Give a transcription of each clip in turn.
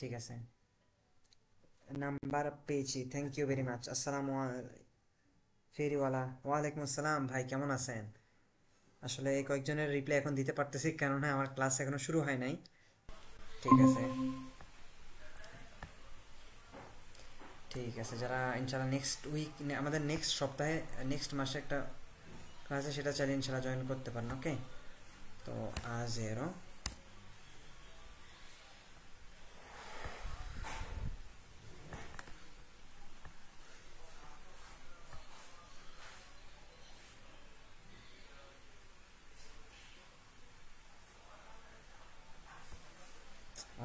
ঠিক আছে, নাম্বার পেয়েছি, থ্যাংক ইউ ভেরি মাচ। আসসালামু ফেরিওয়ালা, ওয়ালাইকুম আসসালাম ভাই, কেমন আছেন? আসলে এই কয়েকজনের রিপ্লাই এখন দিতে পারতেছি, কেননা আমার ক্লাস এখনো শুরু হয় নাই। ঠিক আছে, ঠিক আছে, যারা ইনশাল্লাহ নেক্সট উইক, আমাদের নেক্সট সপ্তাহে, নেক্সট মাসে একটা ক্লাস আছে, সেটা চাইলে ইনশাল্লাহ জয়েন করতে পারেন। ওকে, তো আজেরো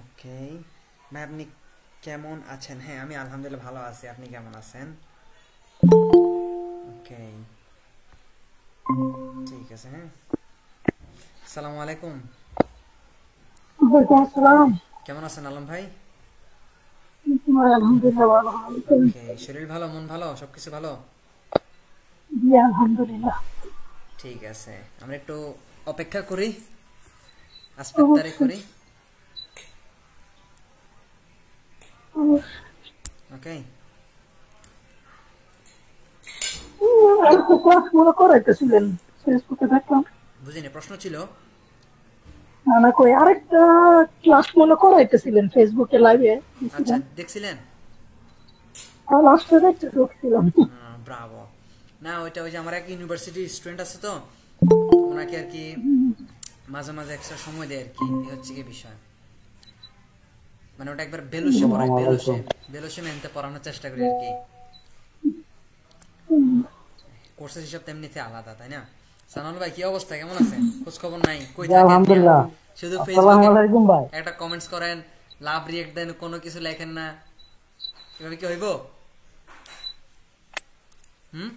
ওকে। ভাই আপনি কেমন আছেন? হ্যাঁ, আমি আলহামদুলিল্লাহ ভালো আছি, আপনি কেমন আছেন? ওকে, ঠিক আছে। হ্যাঁ, আসসালামু আলাইকুম, ওয়ালাইকুম আসসালাম। কেমন আছেন আলম ভাই? আলহামদুলিল্লাহ ভালো আছেন? ওকে, শরীর ভালো, মন ভালো, সবকিছু ভালো? জি আলহামদুলিল্লাহ। ঠিক আছে, আমরা একটু অপেক্ষা করি, আসপেত্তারে অবশ্যই করি। অবশ্যই। ওকে, একটা ক্লাস মনে করাইতেছিলেন ফেসবুকে দেখলাম। বুঝিনি, প্রশ্ন ছিল? না না কই আরেকটা ক্লাস মনে করাইতেছিলেন ফেসবুকে লাইভে আচ্ছা, দিছিলেন। দেখছিলেন? আর লাস্টে দেখতে ঢুকছিলাম। ব্রাভো। না, ওইটা ওই যে আমার এক ইউনিভার্সিটির স্টুডেন্ট আছে, তো ওনাকে আর কি মাঝে মাঝে এক্সট্রা সময় দেয় আর কি, এই হচ্ছে কি বিষয়। মানে ওটা একবার বেলুসে পড়ায়, বেলুসে বেলুসে মেনতে পড়ানোর চেষ্টা করি আর কি। কোর্সের হিসাব তেমনিতে আলাদা, তাই না? সানাল ভাই, কি অবস্থা, কেমন আছেন? খোঁজ খবর নাই, কই জি থাকেন মিয়া? আলহামদুলিল্লাহ। শুধু আসসালামু ফেসবুকে আলাইকুম ভাই। একটা কমেন্টস করেন, লাভ রিয়েক্ট দেন, কোনো কিছু লেখেন না, এভাবে কি হইব? হুম,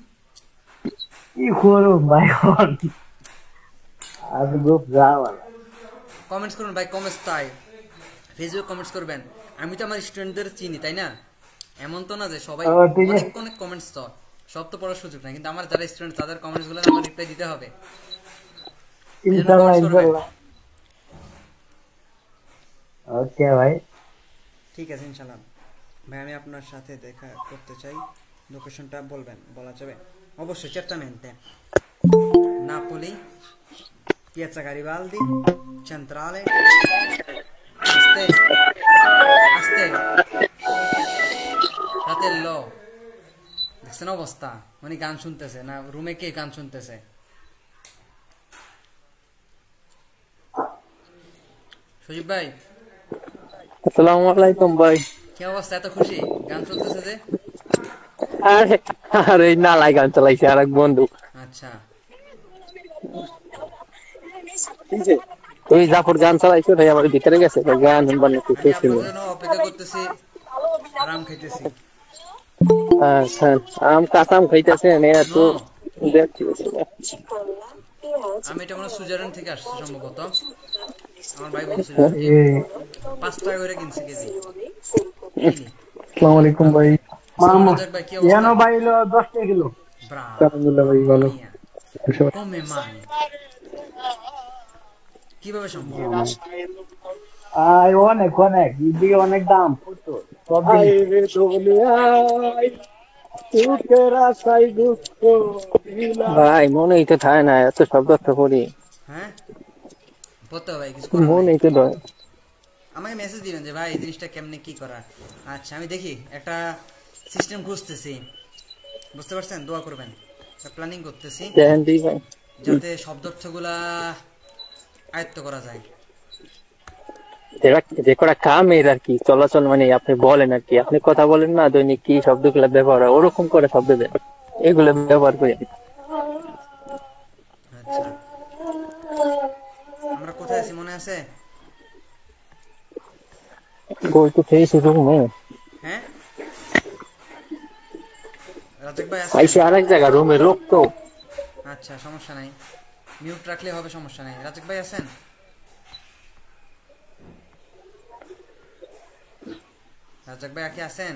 কি করুন ভাই এখন? আজ গ্রুপ যাওয়া। কমেন্টস করুন ভাই, কমেন্টস তাই ফেসবুকে কমেন্টস করবেন। আমি তো আমার স্টুডেন্টদের চিনি, তাই না? এমন তো না যে সবাই ঠিক অনেক আছে অনেক কমেন্টস, তো সব তো পড়ার সুযোগ নাই, কিন্তু আমার যারা স্টুডেন্ট তাদের কমেন্টস গুলো আমার রিপ্লাই দিতে হবে, এই জন্য ইনশাল্লাহ কমেন্টস করবেন। ইনশাল্লাহ। ওকে ভাই। ঠিক আছে, ইনশাল্লাহ। ভাই আমি আপনার সাথে দেখা করতে চাই, লোকেশনটা বলবেন, বলা যাবে? অবশ্যই, certamente Napoli, Piazza Garibaldi, centrale, আস্তে আস্তে, fratello, দেখছেন অবস্থা? উনি গান শুনতেছে না, রুমে কে গান শুনতেছে? সজীব ভাই, আসসালামু আলাইকুম ভাই। কি অবস্থা, এত খুশি, গান চলতেছে যে? আরে আরে এই নালাই গান চালাইছে আর এক বন্ধু। আচ্ছা, ওই জাফর গান চালাইছে ভাই, আমার ভিতরে গেছে ভাই, গান শুনবার নাকি আমি খুশি আপনাদের নেই। জন্য অপেক্ষা করতেছি, আরাম খাইতেছি। আচ্ছা, আম কাঁচাম খাইতেছে নে তো নো, দেখছি। আমি এটা মনে হয় সুইজারল্যান্ড থেকে আসছে সম্ভবত, আমার ভাই বলছিল আর কি। 5 টাকা করে কিনছে কেজি। কিনি। আসসালামু আলাইকুম ভাই। আসসালাম মামা রাজাক ভাই, কি অবস্থা? ইয়ানো ভাই হলো 10 টাকা কিলো। ব্রাভো, আলহামদুলিল্লাহ ভাই, মাম্মা ভালো। মিয়া, কমে মাই, কিভাবে সম্ভব? অনেক অনেক এদিকে অনেক দাম প্রচুর সব জিনিস। আইরে দুনিয়ায় সুখের আশায় দুঃখ দিলাম। ভাই মনেই তো থাকে না, এত শব্দ তো করি, হ্যাঁ, পড়তে হবে ভাই, কিছু করার নাই। মনেই তো ধরে। আমাকে মেসেজ দিবেন যে ভাই এই জিনিসটা কেমনে কি করা। আচ্ছা, আমি দেখি একটা সিস্টেম খুঁজতেছি, বুঝতে পারছেন? দোয়া করবেন, প্ল্যানিং করতেছি দেখেন দি ভাই, যাতে শব্দার্থগুলা আয়ত্ত করা যায়। যে কটা কামের আর কি চলাচল, মানে আপনি বলেন আর কি, আপনি কথা বলেন না দৈনিক কি শব্দগুলো ব্যবহার হয়, ওরকম করে শব্দ দেন, এগুলো ব্যবহার করি। আচ্ছা, আমরা কোথায় আছি মনে আছে? গোল তো খেয়েছি রুমে, হ্যাঁ, রাজাক ভাই আছেন? আইসি আরেক জায়গা রুমে লোক তো। আচ্ছা, সমস্যা নাই, মিউট রাখলে হবে, সমস্যা নাই। রাজাক ভাই আছেন? রাজাক ভাই কি আছেন?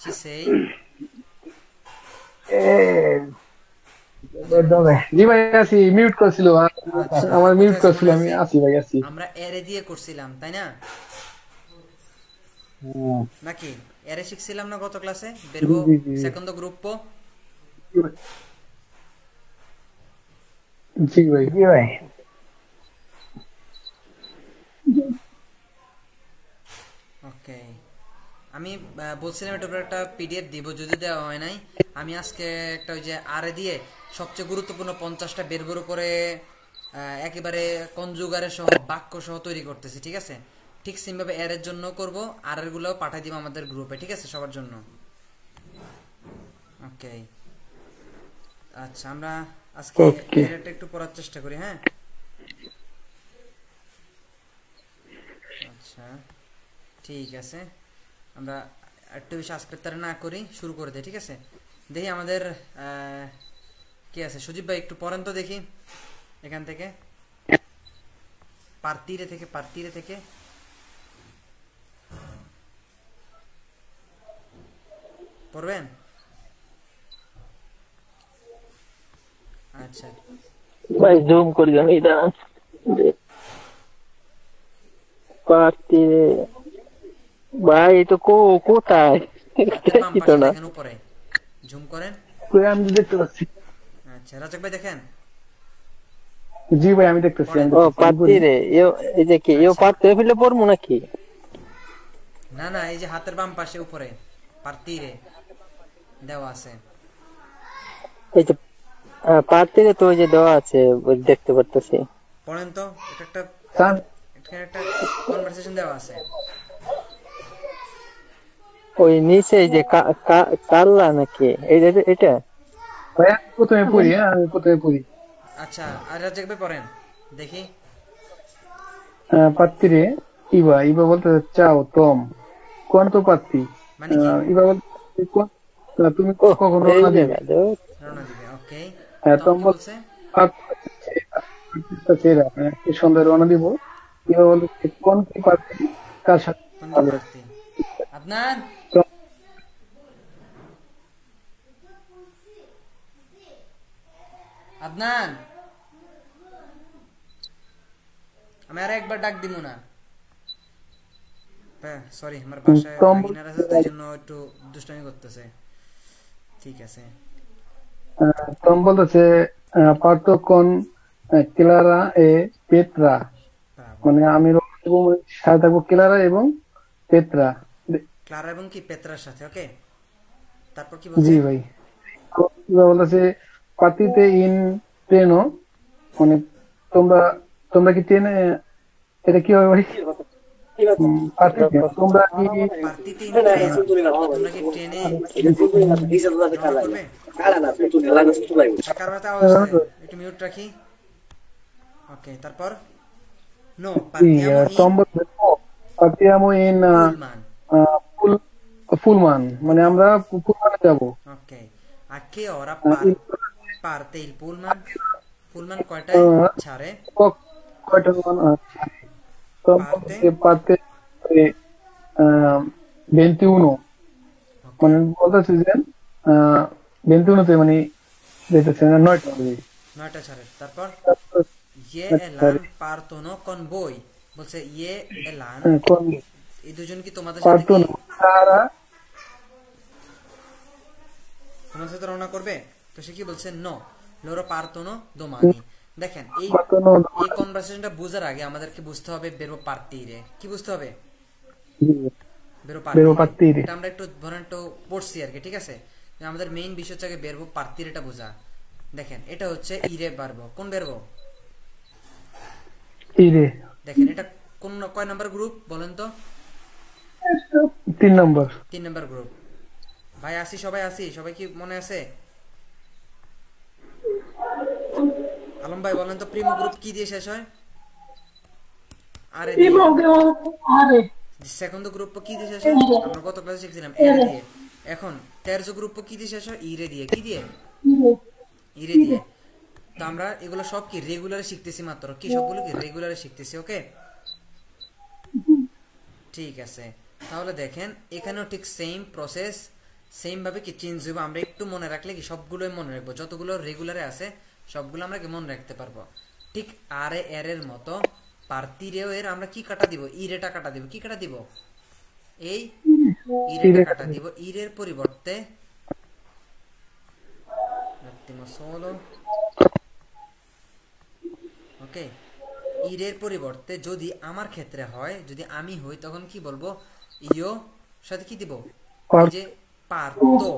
জি সেই রাজাক ভাই, জি ভাই আছি, মিউট করছিল। আচ্ছা, আমার আমরা মিউট কোথায় আছি করছিল, মনে আমি আছি? আছি ভাই আছি। আমরা এরে দিয়ে করছিলাম, তাই না? নাকি এরে শিখছিলাম না গত ক্লাসে বেরবো সেকেন্ড গ্রুপ জি ভাই ওকে আমি বলছিলাম এটার উপর একটা পিডিএফ দিব, যদি দেওয়া হয় নাই আমি আজকে একটা ওই যে আরে দিয়ে সবচেয়ে গুরুত্বপূর্ণ 50টা বেরবোর উপরে একেবারে কনজুগারের সহ বাক্য সহ তৈরি করতেছি, ঠিক আছে? ঠিক সেম ভাবে এর জন্য করব, আর এর গুলো পাঠিয়ে দিব আমাদের গ্রুপে, ঠিক আছে, সবার জন্য। ওকে আচ্ছা, আমরা আজকে এরটা একটু পড়ার চেষ্টা করি। হ্যাঁ আচ্ছা ঠিক আছে, আমরা একটু বেশি আজকের তারা না করি, শুরু করে দিই, ঠিক আছে? দেখি আমাদের কি আছে, সুজিব ভাই একটু পড়েন তো দেখি এখান থেকে, পার্তিরে থেকে পড়বেন? আচ্ছা ভাই জুম করি আমি, দাঁড়ান। পার্টি ভাই এই তো কোথায় দেখি তো না। দেখেন উপরে জুম করেন। আমি দেখতে পাচ্ছি। আচ্ছা রাজাক ভাই দেখেন। জি ভাই আমি দেখতেছি। ও পার্টি রে, এই যে কি পার্টি ফেলে পড়বো নাকি? না না, এই যে হাতের বাম পাশে উপরে পার্টি রে দেওয়া আছে, এই যে পার্টি রে তো ওই যে দেওয়া আছে, দেখতে পারতেছি। পড়েন তো, এটা একটা কনভারসেশন দেওয়া আছে ওই নিচে যে কাল্লা নাকি এটা ভাই প্রথমে পড়ি। আচ্ছা আর রাজাক ভাই পড়েন দেখি। পাত্তিরে ইবা বলতে চাও তম কোন তো পাত্তি, মানে কি ইবা বলতে তুমি কখন রওনা দিবে। ওকে তম বলছে কি সন্ধ্যা রওনা দিব। ইবা বলতে কোন কি পাত্তি, কার সাথে আপনার আদনান, আমি আর একবার ডাক দিব না, সরি আমার বাসায় আইনার আছে তাই জন্য একটু দুষ্টামি করতেছে, ঠিক আছে? তম বলতেছে পার্থ কোন ক্লারা এ পেত্রা, মানে আমি সাথে থাকবো ক্লারা এবং পেত্রা। ক্লারা এবং কি পেত্রার সাথে, ওকে তারপর কি বলছে? জি ভাই বলতেছে পার্টিতে ইন ট্রেনো, মানে তোমরা কি ট্রেনে, এটা কি হবে ভাই? তোমরা কি ট্রেনে একটু মিউট রাখি, ওকে তারপর নো partiamo in Pullman, মানে আমরা পুলমানে যাব। ওকে a che ora parte il pullman? Pullman কয়টায় ছাড়ে? কয়টা parte 21, মানে বলতেছে যে 21 তে, মানে যেতেছে 9টা ছাড়ে। তারপর ye elan partono con voi, বলছে ye elan এই দুজন কি তোমাদের সাথে রওনা করবে? তো সে কি বলছে নো loro partono domani। দেখেন এই কনভারসেশনটা বুঝার আগে আমাদেরকে বুঝতে হবে বেরো পার্টিরে, কি বুঝতে হবে? বেরো পার্টিরে, এটা আমরা একটু ধরেন একটু পড়ছি আর কি, ঠিক আছে? আমাদের মেইন বিষয় হচ্ছে বেরবো পার্টির, এটা বোঝা। দেখেন এটা হচ্ছে ইরে বারবো, কোন বেরবো? ইরে। দেখেন এটা কোন কয় নাম্বার গ্রুপ বলেন তো? 3 নাম্বার গ্রুপ। ভাই আসি, সবাই কি মনে আছে? আলম ভাই বলেন তো প্রিমো গ্রুপ কি দিয়ে শেষ হয়? আরে আরে সেকেন্ড গ্রুপ কি দিয়ে শেষ হয়? আমরা গত ক্লাসে শিখছিলাম এর দিয়ে। এখন তেরজো গ্রুপ কি দিয়ে শেষ হয়? ইরে দিয়ে। কি দিয়ে? ইরে দিয়ে। তো আমরা এগুলো সব কি রেগুলারে শিখতেছি মাত্র, কি সবগুলো কি রেগুলারে শিখতেছি, ওকে? ঠিক আছে, তাহলে দেখেন এখানেও ঠিক সেম প্রসেস, সেম ভাবে কি চেঞ্জ হবে। আমরা একটু মনে রাখলে কি সবগুলোই মনে রাখবো, যতগুলো রেগুলারে আছে সবগুলো আমরা কি মনে রাখতে পারবো। ঠিক আরে এর মতো পার্টিরেও এর আমরা কি কাটা দিব? ইরেটা কাটা দিব। কি কাটা দিব? এই ইরেটা কাটা দিব, ইরের পরিবর্তে ওকে, ইরের পরিবর্তে যদি আমার ক্ষেত্রে হয়, যদি আমি হই, তখন কি বলবো? ইও সাথে কি দিব? এই যে পারতো,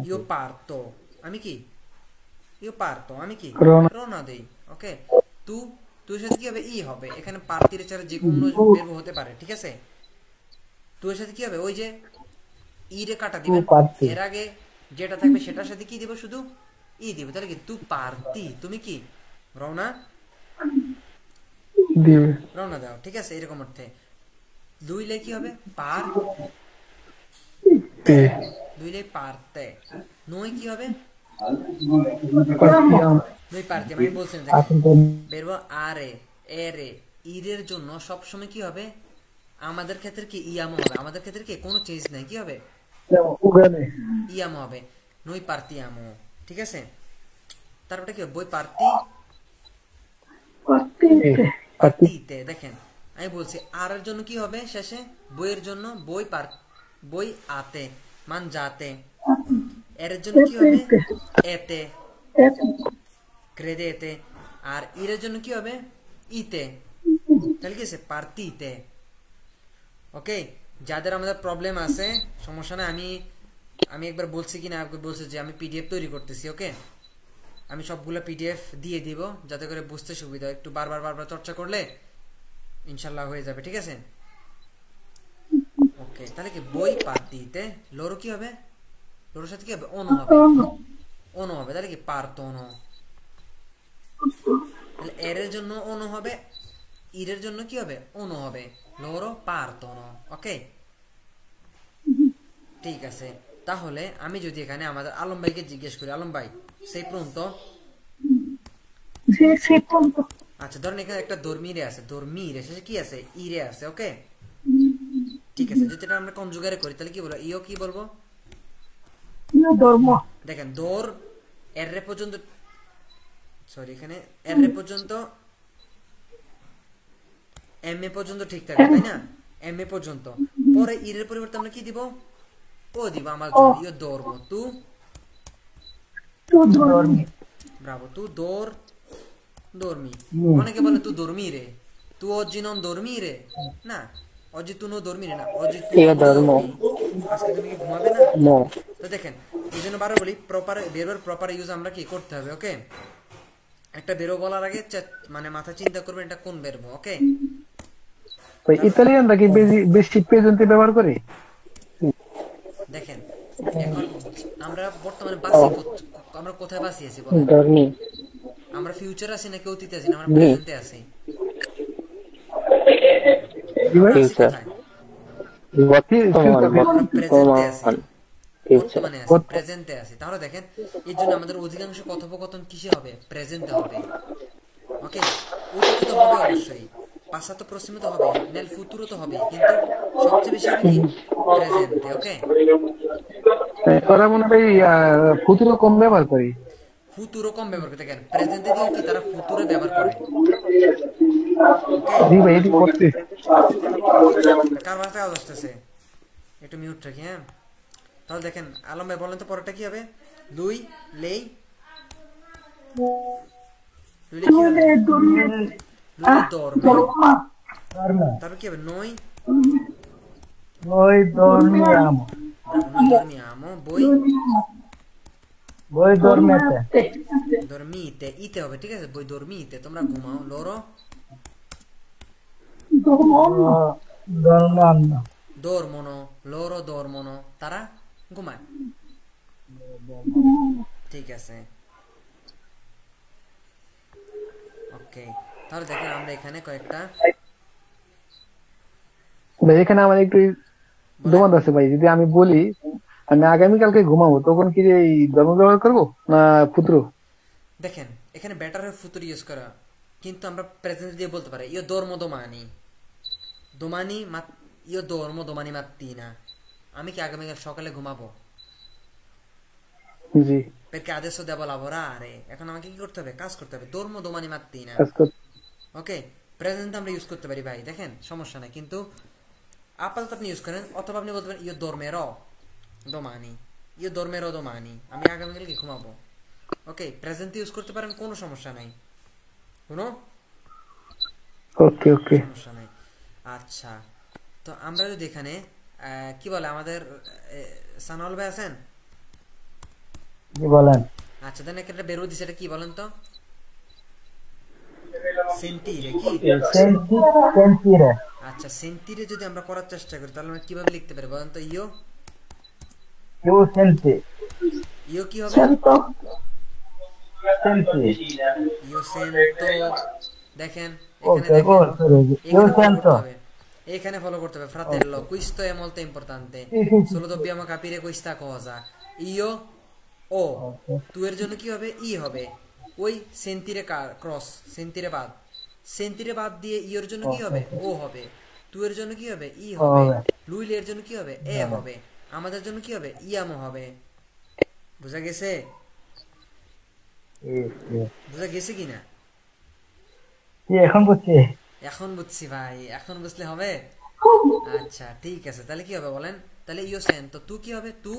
ইও পারতো, আমি কি? ইও পারতো, আমি কি? রওনা দেই। ওকে, তু, তুই সাথে কি হবে? ই হবে। এখানে পার্তির ছাড়া যে কোনো বের হতে পারে, ঠিক আছে? তুই সাথে কি হবে? ওই যে ইরে কাটা দিবেন, এর আগে যেটা থাকবে সেটার সাথে কি দিব? শুধু ই দিব। তাহলে কি? তু পারতি, তুমি কি রওনা দিবে, রওনা দাও, ঠিক আছে? এরকম অর্থে দুইলে কি হবে? পার, দুইলে পারতে। নই কি হবে? নই পারতে। আমি বলছি না, বেরবো আরে, এরে, ইরের জন্য সবসময় কি হবে? আমাদের ক্ষেত্রে কি ইয়ামো হবে, আমাদের ক্ষেত্রে কি কোনো চেঞ্জ নাই, কি হবে? ইয়ামো হবে, নই পারতি আমো, ঠিক আছে? তারপরে কি হবে? বই পারতি, পারতিতে। দেখেন আমি বলছি আর এর জন্য কি হবে শেষে? বইয়ের জন্য বই পার, বই আতে মান যাতে, এর জন্য কি হবে? এতে, ক্রেদেতে। আর ইরের জন্য কি হবে? ইতে। তাহলে কি আছে? পারতিতে। ওকে, যাদের আমাদের প্রবলেম আছে সমস্যা না, আমি একবার বলছি কিনা, একবার বলছি যে আমি পিডিএফ তৈরি করতেছি। ওকে, আমি সবগুলো পিডিএফ দিয়ে দিব যাতে করে বুঝতে সুবিধা, একটু বারবার চর্চা করলে ইনশাল্লাহ হয়ে যাবে, ঠিক আছে? ওকে, তাহলে কি? বই পারতিতে, লোরো কি হবে? লোরোর সাথে কি হবে? অনু হবে, অনু হবে। তাহলে কি? পারতন। তাহলে এর জন্য অনু হবে, ইরের জন্য কি হবে? অনু হবে, লোরো পারতন। ওকে, ঠিক আছে। তাহলে আমি যদি এখানে আমাদের আলম ভাইকে জিজ্ঞেস করি, আলম ভাই সেই পর্যন্ত, আচ্ছা ধরেন এখানে একটা দর্মিরে আছে, দর্মিরে শেষে কি আছে? ইরে আছে। ওকে, ঠিক আছে। যদি এটা আমরা কনজুগারে করি তাহলে কি বলবো? ইও কি বলবো? দেখেন দোর এর পর্যন্ত, সরি এখানে এর পর্যন্ত, এম এ পর্যন্ত ঠিক থাকবে, তাই না? এম এ পর্যন্ত। পরে ইরের পরিবর্তে আমরা কি দিব? ও দিব আমার জন্য। ইও দৌড়, তু ব্রাভো, তু দৌড়, দর্মি। অনেকে বলে তু দর্মি রে, তু অজি নন দর্মি রে, না অজি তু নো দর্মি রে, না অজি তু দর্মি। আজকে তুমি কি ঘুমাবে না? তো দেখেন এই জন্য বারবার বলি প্রপার বেরোর প্রপার ইউজ আমরা কি করতে হবে। ওকে, একটা বেরো বলার আগে মানে মাথা চিন্তা করবেন এটা কোন বেরবো। ওকে, ইতালিয়ানরা কি বেশি প্রেজেন্টে ব্যবহার করে? দেখেন এখন আমরা বর্তমানে বাসি, আমরা কোথায় বাসি আছি বলেন? আমরা ফিউচার আছি নাকি অতীতে আছি? আমরা প্রেজেন্টে আছি। বর্তমানে আছি, প্রেজেন্টে আছি। তাহলে দেখেন এর জন্য আমাদের অধিকাংশ কথোপকথন কিসে হবে? প্রেজেন্টে হবে। ওকে, অতীতে তো হবে অবশ্যই, পাসাতো প্রসিমে তো হবে, নেল ফুতুরো তো হবে, কিন্তু সবচেয়ে বেশি হবে কি? প্রেজেন্টে। ওকে, ওরা মনে হয় ফুতুরো কম ব্যবহার করে, ফুতুরো কম ব্যবহার করে। দেখেন প্রেজেন্টে দিও কি তারা ফুতুরে ব্যবহার করে। জি ভাই এটি করতে কার ভাষায় আওয়াজ আসতেছে? একটু মিউট রাখি। হ্যাঁ, তাহলে দেখেন আলম ভাই বলেন তো পরেরটা কি হবে? লুই লেই, লুই কি হবে? লুই দরমে। তারপর কি হবে? নই, Noi dormiamo. noi dormiamo, voi Dormete. dormite, ite হবে, ঠিক আছে? voi dormite, তোমরা ঘুমাও। loro Dormando. dormono, loro dormono, তারা ঘুমায়। ঠিক আছে, ওকে। তাহলে দেখেন আমরা এখানে কয়েকটা, ভাই এখানে আমার একটু দোকান আছে ভাই, যদি আমি বলি আমি আগামীকালকে ঘুমাবো, তখন কি এই ধর্ম ব্যবহার করবো না ফুতুরো? দেখেন এখানে বেটার হয় ফুতুর ইউজ করা, কিন্তু আমরা প্রেজেন্ট দিয়ে বলতে পারি ইও dormo domani, domani io dormo domani mattina, আমি কি আগামীকাল সকালে ঘুমাবো? জি, perché adesso devo lavorare, এখন আমাকে কি করতে হবে? কাজ করতে হবে। dormo domani mattina। ওকে, প্রেজেন্ট আমরা ইউজ করতে পারি ভাই, দেখেন সমস্যা নাই, কিন্তু আপাতত আপনি ইউজ করেন, অথবা আপনি বলতে পারেন ইয়ো dormirò domani, ইয়ো dormirò domani, আমি আগামীকালকে ঘুমাবো। ওকে, প্রেজেন্ট ইউজ করতে পারেন, কোনো সমস্যা নাই, কোনো ওকে ওকে সমস্যা নাই। আচ্ছা, তো আমরা যদি এখানে কি বলে আমাদের সানওয়াল ভাই আছেন? জি বলেন। আচ্ছা, দেন একটা বের দিছে, এটা কি বলেন তো? সেন্টিরে কি? সেন্টিরে। আচ্ছা, সেন্টিরে যদি আমরা করার চেষ্টা করি তাহলে আমরা কিভাবে লিখতে পারি বলেন তো? ইয়ো সেন্টি। ইয়ো কি হবে? সেন্টো। সেন্টি। ইয়ো সেন্টো। দেখেন এখানে ওকে, দেখেন io sento. এখানে ফলো করতে হবে fratello, questo è molto importante, solo dobbiamo capire questa cosa. Io o tu এর জন্য কি হবে? ই হবে। ওই সেন্টিরে ক্রস, সেন্টিরে বাদ দিয়ে ইওর জন্য কি হবে? ও হবে। তু এর জন্য কি হবে? ই হবে। লুইল এর জন্য কি হবে? এ হবে। আমাদের জন্য কি হবে? ইয়ামো হবে। বুঝা গেছে? বুঝা গেছে কিনা? এখন বুঝছি। এখন বুঝছি ভাই, এখন বুঝলে হবে। আচ্ছা ঠিক আছে, তাহলে কি হবে বলেন? তাহলে ইও সেন, তো তু কি হবে? তু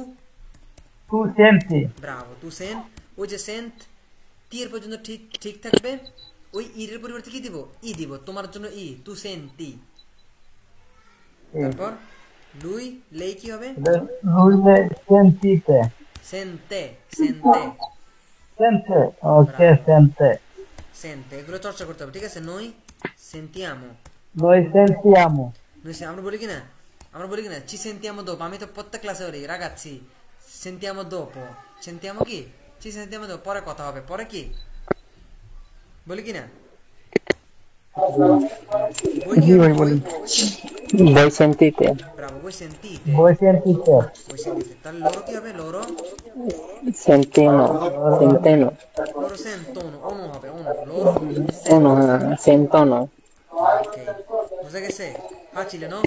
সেন্টি। ব্রাভো, তু সেন। ওই যে সেন্ট টি এর পর্যন্ত ঠিক ঠিক থাকবে, ওই ইর এর পরিবর্তে কি দিব? ই দিব, তোমার জন্য ই, তু সেন্টি। তারপর লুই লেই কি হবে? লুইলে সেন্টিতে। সেন্তে, সেন্তে, সেন্টে। ওকে, সেন্টে। সেন্তে, এগুলো চর্চা করতে হবে, ঠিক আছে? নই সেন্টিয়ামো, Noi sentiamo. আমরা বলি কিনা, ci sentiamo dopo, আমি তো প্রত্যেক ক্লাসে বলি রাগাচ্ছি, sentiamo dopo, sentiamo কি, ci sentiamo dopo, পরে কথা হবে, পরে কি বলি কিনা? voi কি হবে? Voi sentite? bravo, voi sentite, Voi sentite. voi sentite, তাহলে loro কি হবে? loro Sentino, senteno. loro sentono, ono হবে, ono, loro Uno, sentono. ok, বুঝা গেছে? facile no?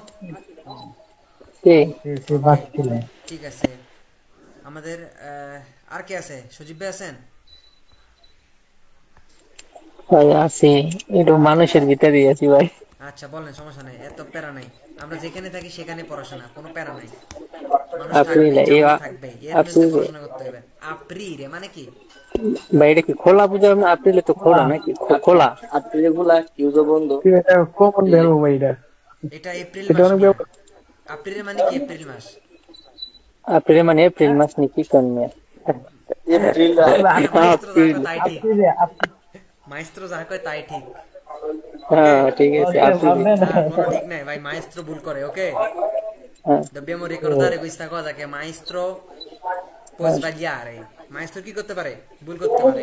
Sì. Sì, facile. ঠিক আছে, আমাদের আর কে আছে? সজীব ভাই আছেন? ভাই আছি, একটু মানুষের ভিতরে আছি ভাই। আচ্ছা বলেন, সমস্যা নাই, এত প্যারা নাই, আমরা যেখানে থাকি সেখানে পড়াশোনা, কোনো প্যারা নাই। মানুষ Aprile, থাকবে, এর মধ্যে পড়াশোনা করতে হবে। আপ্রিলে মানে কি ভাই? এটা কি খোলা পূজা? এপ্রিলে তো খোলা নাকি? খোলা এপ্রিলে খোলা, ইউজো বন্ধ। এটা কমন ভ্যালু ভাই এটা। এটা এপ্রিল এটা মাস অনেক না। আপ্রিলে মানে কি? এপ্রিল মাস। এপ্রিল মানে এপ্রিল মাস নাকি? কন্যা এপ্রিল, মাইস্ত্রো যা কয় তাই ঠিক। হ্যাঁ ঠিক আছে। কোনো ঠিক নাই ভাই, মাইস্ত্রো ভুল করে। ওকে, dobbiamo ricordare questa cosa che maestro può sbagliare. Maestro chi করতে পারে? ভুল করতে পারে।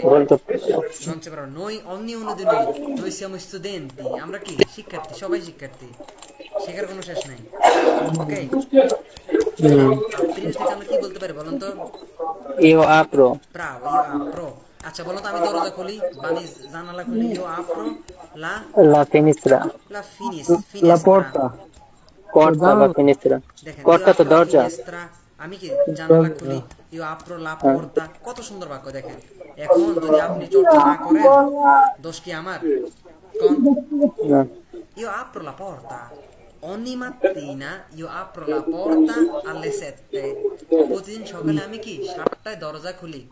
non c'è però noi, ognuno di noi siamo studenti, আমরা কি শিক্ষার্থী, সবাই শিক্ষার্থী, শেখার কোনো শেষ নাই। ওকে, আপ্রিল থেকে আমরা কি বলতে পারি বলুন তো? io apro, bravo, io apro। আচ্ছা বলো তো, আমি দরজা খুলি, বানি জানালা খুলি, io apro la finestra, la La porta. porta, la finestra, দেখেন, porta তো দরজা। আমি কি জানালা খুলি, ইউ apro la porta, কত সুন্দর বাক্য। দেখেন, এখন যদি আপনি চর্চা না করেন, দোষ কি আমার? কোন? না, io apro la porta ogni mattina, io apro la porta alle 7, প্রতিদিন সকালে আমি কি 7টায় দরজা খুলি।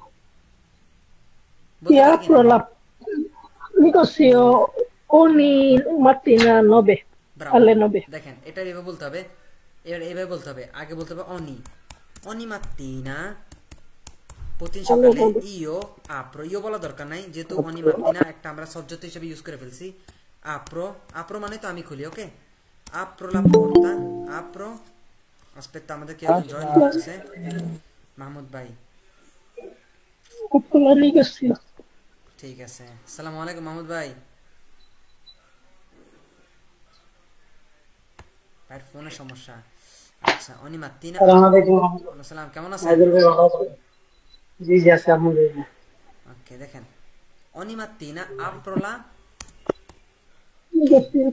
Io apro la... Dico sì, ogni mattina 9. alle 9. দেখেন, এটা এভাবে বলতে হবে, এবার এভাবে বলতে হবে, আগে বলতে হবে ogni mattina, প্রতিদিন সকালে io apro, io বলা দরকার নাই, যেহেতু ogni mattina একটা আমরা সজ্জত হিসেবে ইউজ করে ফেলছি। apro মানে তো আমি খুলি। ওকে, apro la porta, apro, aspetta, আমাদের কে একজন জয়েন করতেছে, মাহমুদ ভাই। Apro la negozio. ঠিক আছে, আসসালামু আলাইকুম মাহমুদ ভাই। ভাই ফোনের সমস্যা। আচ্ছা, ogni mattina, আসসালামু আলাইকুম। আসসালাম, কেমন আছেন? জি জি আছি, আলহামদুলিল্লাহ। ওকে, দেখেন, ogni mattina apro la, Negozio.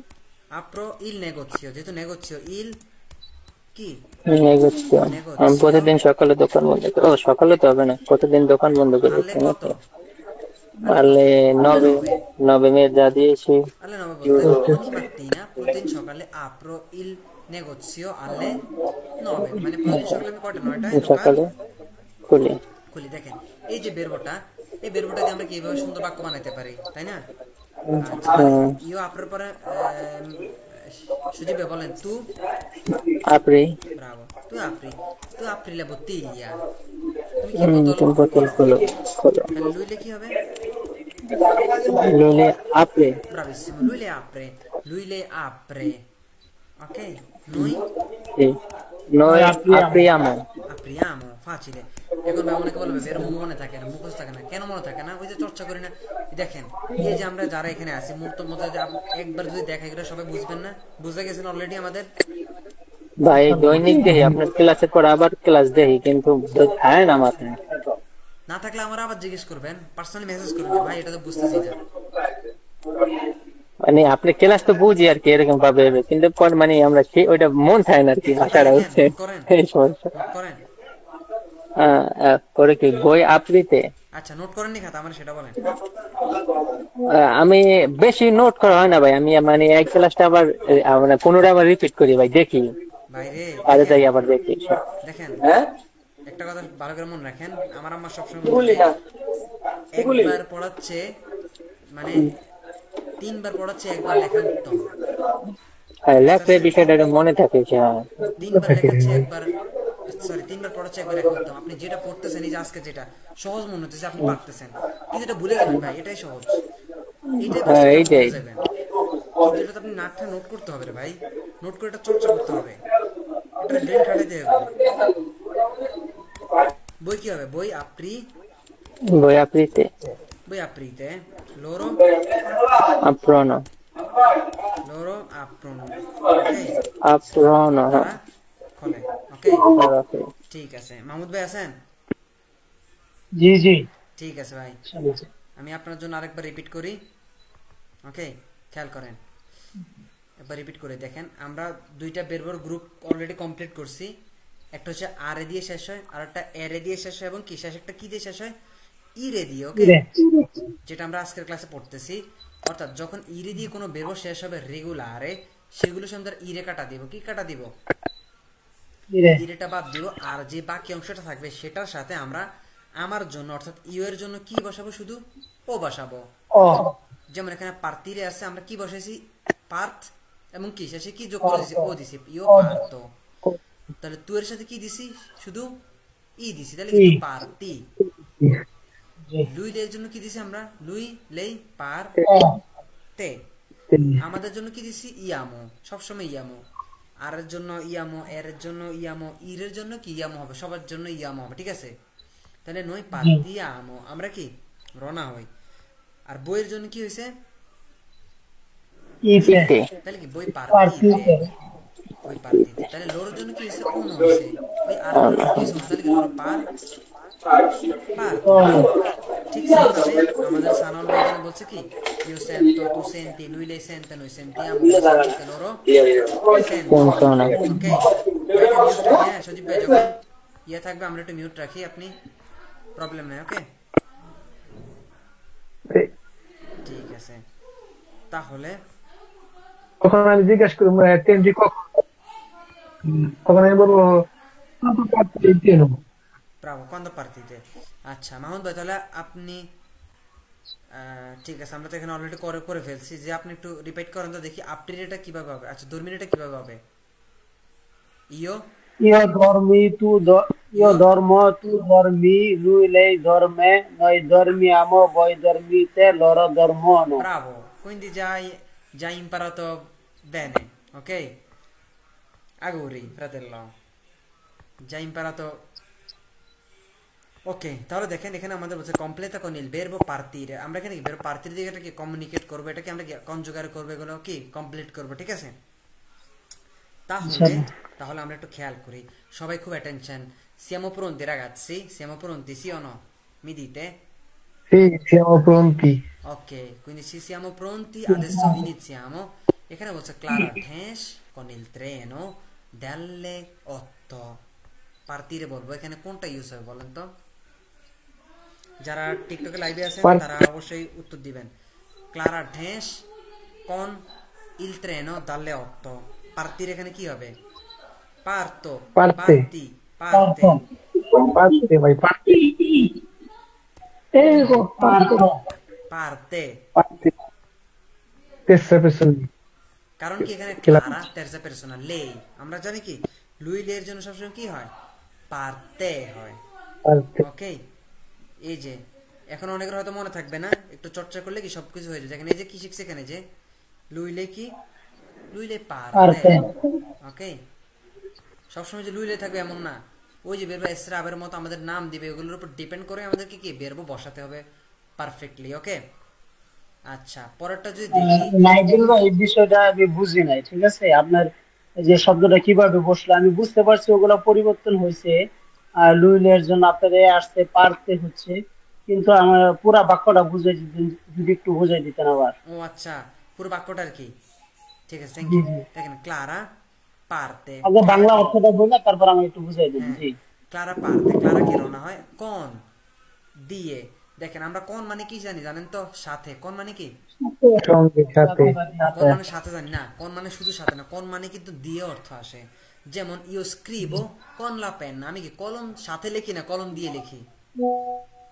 apro il negozio, যেহেতু negozio, il কি নেগোচিও। আমি প্রতিদিন সকালে দোকান বন্ধ করি। ও, সকালে তো হবে না, প্রতিদিন দোকান বন্ধ করি। alle কত? alle 9 মে যা দিয়েছি। alle 9 বলতে ogni mattina, প্রতিদিন সকালে apro il negozio alle 9 মানে প্রতিদিন সকালে আমি কয়টা 9টায় দোকান সকালে খুলি। খুলি। দেখেন এই যে বেরবোটা, এই বেরবোটা দিয়ে আমরা কিভাবে সুন্দর বাক্য বানাতে পারি, তাই না? আচ্ছা, ইও আপনার পরে সুজিবে বলেন তু apri ব্রাভো, তু apri la bottiglia, তুমি কি বোতল un bottle খোলো। খোলো। তাহলে লুইলে কি হবে? Lui le apre, Bravissimo, lui le apre, ok? Noi sì. Noi apriamo. apriamo, facile। এখন ভাই অনেকে বলবে বের মনে থাকে না, মুখস্থ থাকে না, কেন মনে থাকে না? ওই যে চর্চা করি না। দেখেন এই যে আমরা যারা এখানে আছি মুহূর্ত মধ্যে একবার যদি দেখা গেলে সবাই বুঝবেন না, বুঝে গেছেন অলরেডি আমাদের। ভাই দৈনিক দেখি আপনার ক্লাসের পর আবার ক্লাস দেখি, কিন্তু হয় না মাথায়। না থাকলে আমার আবার জিজ্ঞেস করবেন, পার্সোনালি মেসেজ করবেন, ভাই এটা তো বুঝতেছি না। মানে আপনি ক্লাস তো বুঝি আর কি এরকম ভাবে, কিন্তু পর মানে আমরা ওইটা মন থাকে না আর কি, আশাটা হচ্ছে এই সমস্যা। করেন পরে কি বই আপ্রিতে। আচ্ছা, নোট করেন নি খাতা, আমার সেটা বলেন। আমি বেশি নোট করা হয় না ভাই, আমি মানে এক ক্লাসটা আবার মানে পুনরায় আবার রিপিট করি ভাই, দেখি বাইরে আরে তাই আবার দেখি। দেখেন একটা কথা ভালো করে মনে রাখেন, আমার আম্মা সবসময় বলে একবার পড়াচ্ছে মানে 3বার পড়াচ্ছে একবার লেখা উত্তম। লেখার বিষয়টা মনে থাকে। 3বার লেখাচ্ছে একবার, সরি 3বার পড়াচ্ছে একবার লেখা উত্তম। আপনি যেটা পড়তেছেন এই যে আজকে যেটা সহজ মনে হচ্ছে আপনি পারতেছেন, কিন্তু এটা ভুলে যাবেন ভাই, এটাই সহজ, এইটাই যাবেন। কিন্তু এটা তো আপনি নাটটা নোট করতে হবে রে ভাই, নোট করে এটা চর্চা করতে হবে, এটা ব্রেন খাটাইতে হবে। বই কি হবে? বই aprite, voi aprite, loro aprono, ok? aprono, তারা খোলে, ok? ঠিক আছে, মাহমুদ ভাই আছেন? জি জি ঠিক আছে ভাই, আমি আপনার জন্য আরেকবার রিপিট করি, ওকে? খেয়াল করেন, একবার রিপিট করে দেখেন। আমরা দুইটা বেরবর গ্রুপ অলরেডি কমপ্লিট করছি। একটা হচ্ছে আর এ দিয়ে শেষ হয়, আর একটা এর এ দিয়ে শেষ হয়, এবং কি শেষ একটা কি দিয়ে শেষ হয়? ইরে দিয়ে, ওকে? যেটা আমরা আজকের ক্লাসে পড়তেছি। অর্থাৎ যখন ইরে দিয়ে কোনো বেরবর শেষ হবে রেগুলারে, সেগুলো সঙ্গে ইরে কাটা দিব। কি কাটা দিব? ইরেটা বাদ দিব, আর যে বাকি অংশটা থাকবে সেটার সাথে আমরা আমার জন্য অর্থাৎ ইউ এর জন্য কি বসাবো? শুধু ও বসাবো। যেমন এখানে পার্টিরে আছে, আমরা কি বসাইছি? পার্ট, এবং কি শেষে কি যোগ করেছি? ও দিছি, ইও পার্ট। তাহলে তু এর সাথে কি দিছি? শুধু ই দিছি, তাহলে কি পার্টি। লুই লের জন্য কি দিছি আমরা? লুই লেই পার তে। আমাদের জন্য কি দিছি? ইয়ামো, সবসময় ইয়ামো। আর এর জন্য ইয়ামো, এর জন্য ইয়ামো, ইরের জন্য কি ইয়ামো হবে, সবার জন্য ইয়ামো হবে, ঠিক আছে? তাহলে নই পার্টিয়ামো, আমরা কি রওনা হই। আর বইয়ের জন্য কি হয়েছে? তাহলে কি বই পার্টিতে, বই পার্টিতে। তাহলে লোর জন্য কি হয়েছে? উনো হয়েছে। ওই আর কি হয়েছে? তাহলে কি লোর পার পার। ঠিক সেভাবে আমাদের সানাল ভাই এখানে বলছে কি ইউ সেন্টো, তু centi, lui le sente, noi sentiamo, voi sentite, loro sentono, ok? হ্যাঁ সজীব ভাই, যখন ইয়ে থাকবে আমরা একটু মিউট রাখি, আপনি প্রবলেম নাই, ওকে? ঠিক আছে, তাহলে তখন আমি জিজ্ঞাসা করি টেনটি কখন, তখন আমি বলবো ব্রাভো, কোন পার্টিতে। আচ্ছা মাহমুদ ভাই, তাহলে আপনি ঠিক আছে, আমরা তো এখানে অলরেডি করে ফেলছি, যে আপনি একটু রিপিট করেন তো দেখি আপডেটটা কিভাবে হবে। আচ্ছা dormire কিভাবে হবে? io dormo, tu dormi, lui lei dorme, noi dormiamo, voi dormite, loro dormono. Bravo, quindi già imparato bene, ok? Auguri fratello, già imparato। ওকে, তাহলে দেখেন এখানে আমাদের বলছে কমপ্লেটা con il verbo partire। আমরা এখানে কি verbo partire দিয়ে এটাকে কমিউনিকেট করব, এটাকে আমরা কি কনজুগার করব, এগুলো কি কমপ্লিট করব, ঠিক আছে? তাহলে আমরা একটু খেয়াল করি, সবাই খুব attention. siamo pronti ragazzi? Siamo pronti, sì o no? Mi dite? Sì, siamo pronti. Ok, quindi ci siamo pronti, adesso iniziamo। এখানে বলছে Clara attends con il treno dalle 8। partire বলবো, এখানে কোনটা ইউজ হবে বলেন তো? যারা টিকটকে লাইভে আছেন তারা অবশ্যই উত্তর দিবেন। Clara attends con il treno dalle 8, পার্তির এখানে কি হবে? পার্ত, পারতে। পার্তি, পার্তে। পারতে ভাই, পারতে। Ego, parto. পার্তে। পারতে। terza persona. কারণ কি এখানে কে la ক্লারা তেরজা পেরসোনা লেই, আমরা জানি কি লুই লের জন্য সবসময় কি হয়? পার্তে হয়। parte. ওকে, এই যে এখন অনেকের হয়তো মনে থাকবে না, একটু চর্চা করলে কি সবকিছু হয়ে যায়। এখানে এই যে কি শিখছে, এখানে যে লুইলে কি, লুইলে পার্তে। পারতে। ওকে, সবসময় যে লুইলে থাকবে এমন না, ওই যে বেরবো এসরা আবের মতো আমাদের নাম দিবে, ওগুলোর উপর ডিপেন্ড করে আমাদেরকে কি বেরবো বসাতে হবে পারফেক্টলি। ওকে, আচ্ছা পরেরটা যদি দেখি, নাইজেল ভাই, এই বিষয়টা আমি বুঝি নাই, ঠিক আছে? আপনার এই যে শব্দটা কিভাবে বসলো আমি বুঝতে পারছি, ওগুলো পরিবর্তন হয়েছে। লুইলের জন্য আপনার এ আসছে, পারতে হচ্ছে, কিন্তু আমার পুরা বাক্যটা বুঝাই দিতেন, যদি একটু বুঝাই দিতেন আবার। ও আচ্ছা, পুরো বাক্যটার কি, ঠিক আছে, থ্যাংক জি ইউ। জি, দেখেন ক্লারা পার্তে, আগে ক্লারা বাংলা কি, অর্থটা বললে তারপর আমি একটু বুঝাই দিন। হ্যাঁ জি, ক্লারা পার্তে, ক্লারা কি রওনা হয় কোন দিয়ে। দেখেন আমরা কোন মানে কি জানি, জানেন তো? সাথে। কোন মানে কি? সঙ্গে, সাথে। কোন মানে সাথে জানি না, কোন মানে শুধু সাথে না, কোন মানে কিন্তু দিয়ে অর্থ আসে। যেমন ইউ স্ক্রিবো কোন লা পেন, আমি কি কলম সাথে লিখি না কলম দিয়ে লিখি?